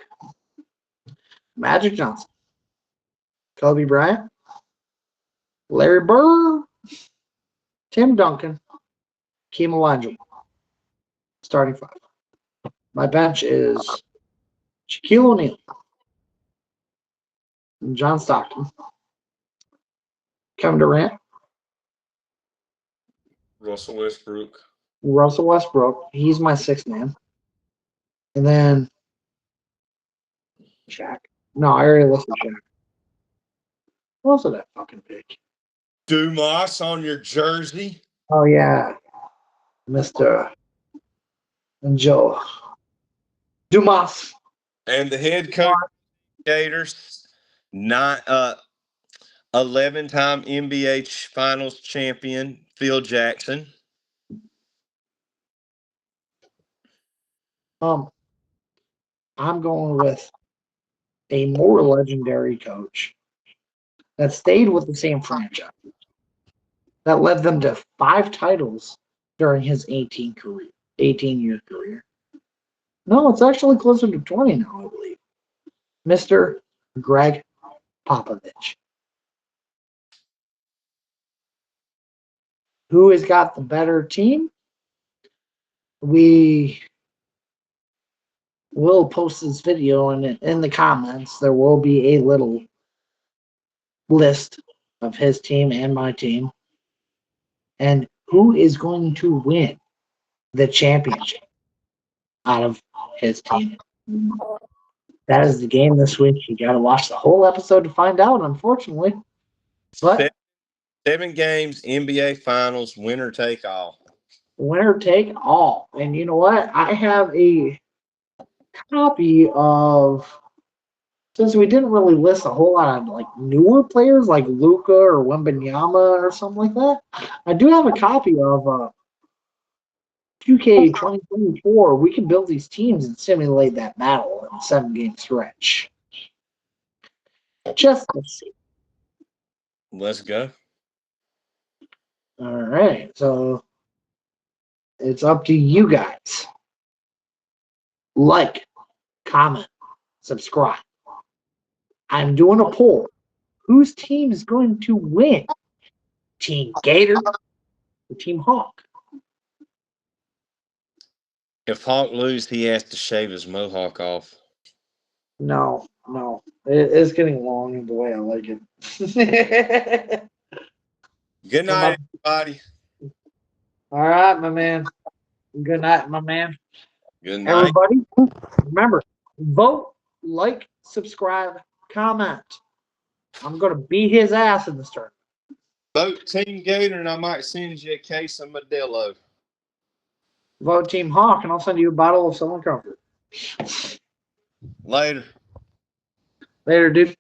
Magic Johnson. Kobe Bryant. Larry Bird. Tim Duncan, Keem Olajuwon, starting 5. My bench is Shaquille O'Neal, and John Stockton, Kevin Durant, Russell Westbrook. Russell Westbrook. He's my 6th man. And then Shaq. No, I already listed Shaq. What else did I fucking pick? Dumas on your jersey. Oh, yeah. Mr. Joe Dumas. And the head coach Gators, 11-time NBA Finals champion, Phil Jackson. I'm going with a more legendary coach that stayed with the same franchise that led them to 5 titles during his 18-year career. No, it's actually closer to 20 now, I believe. Mr. Greg Popovich. Who has got the better team? We will post this video, and in the comments, there will be a little list of his team and my team, and who is going to win the championship out of his team. That is the game this week. You got to watch the whole episode to find out, unfortunately. But 7 games, NBA Finals, winner take all. Winner take all. And you know what? I have a copy of, since we didn't really list a whole lot of like newer players like Luka or Wembanyama or something like that. I do have a copy of 2K 2024. We can build these teams and simulate that battle in a 7-game stretch. Just to see. Let's go. All right. So it's up to you guys. Like, comment, subscribe. I'm doing a poll. Whose team is going to win? Team Gator or Team Hawk? If Hawk loses, he has to shave his mohawk off. No. It's getting long in the way I like it. Good night, everybody. All right, my man. Good night, my man. Good night. Everybody, remember, vote, like, subscribe, comment. I'm going to beat his ass in this tournament. Vote Team Gator, and I might send you a case of Modelo. Vote Team Hawk, and I'll send you a bottle of Southern Comfort. Later. Later, dude.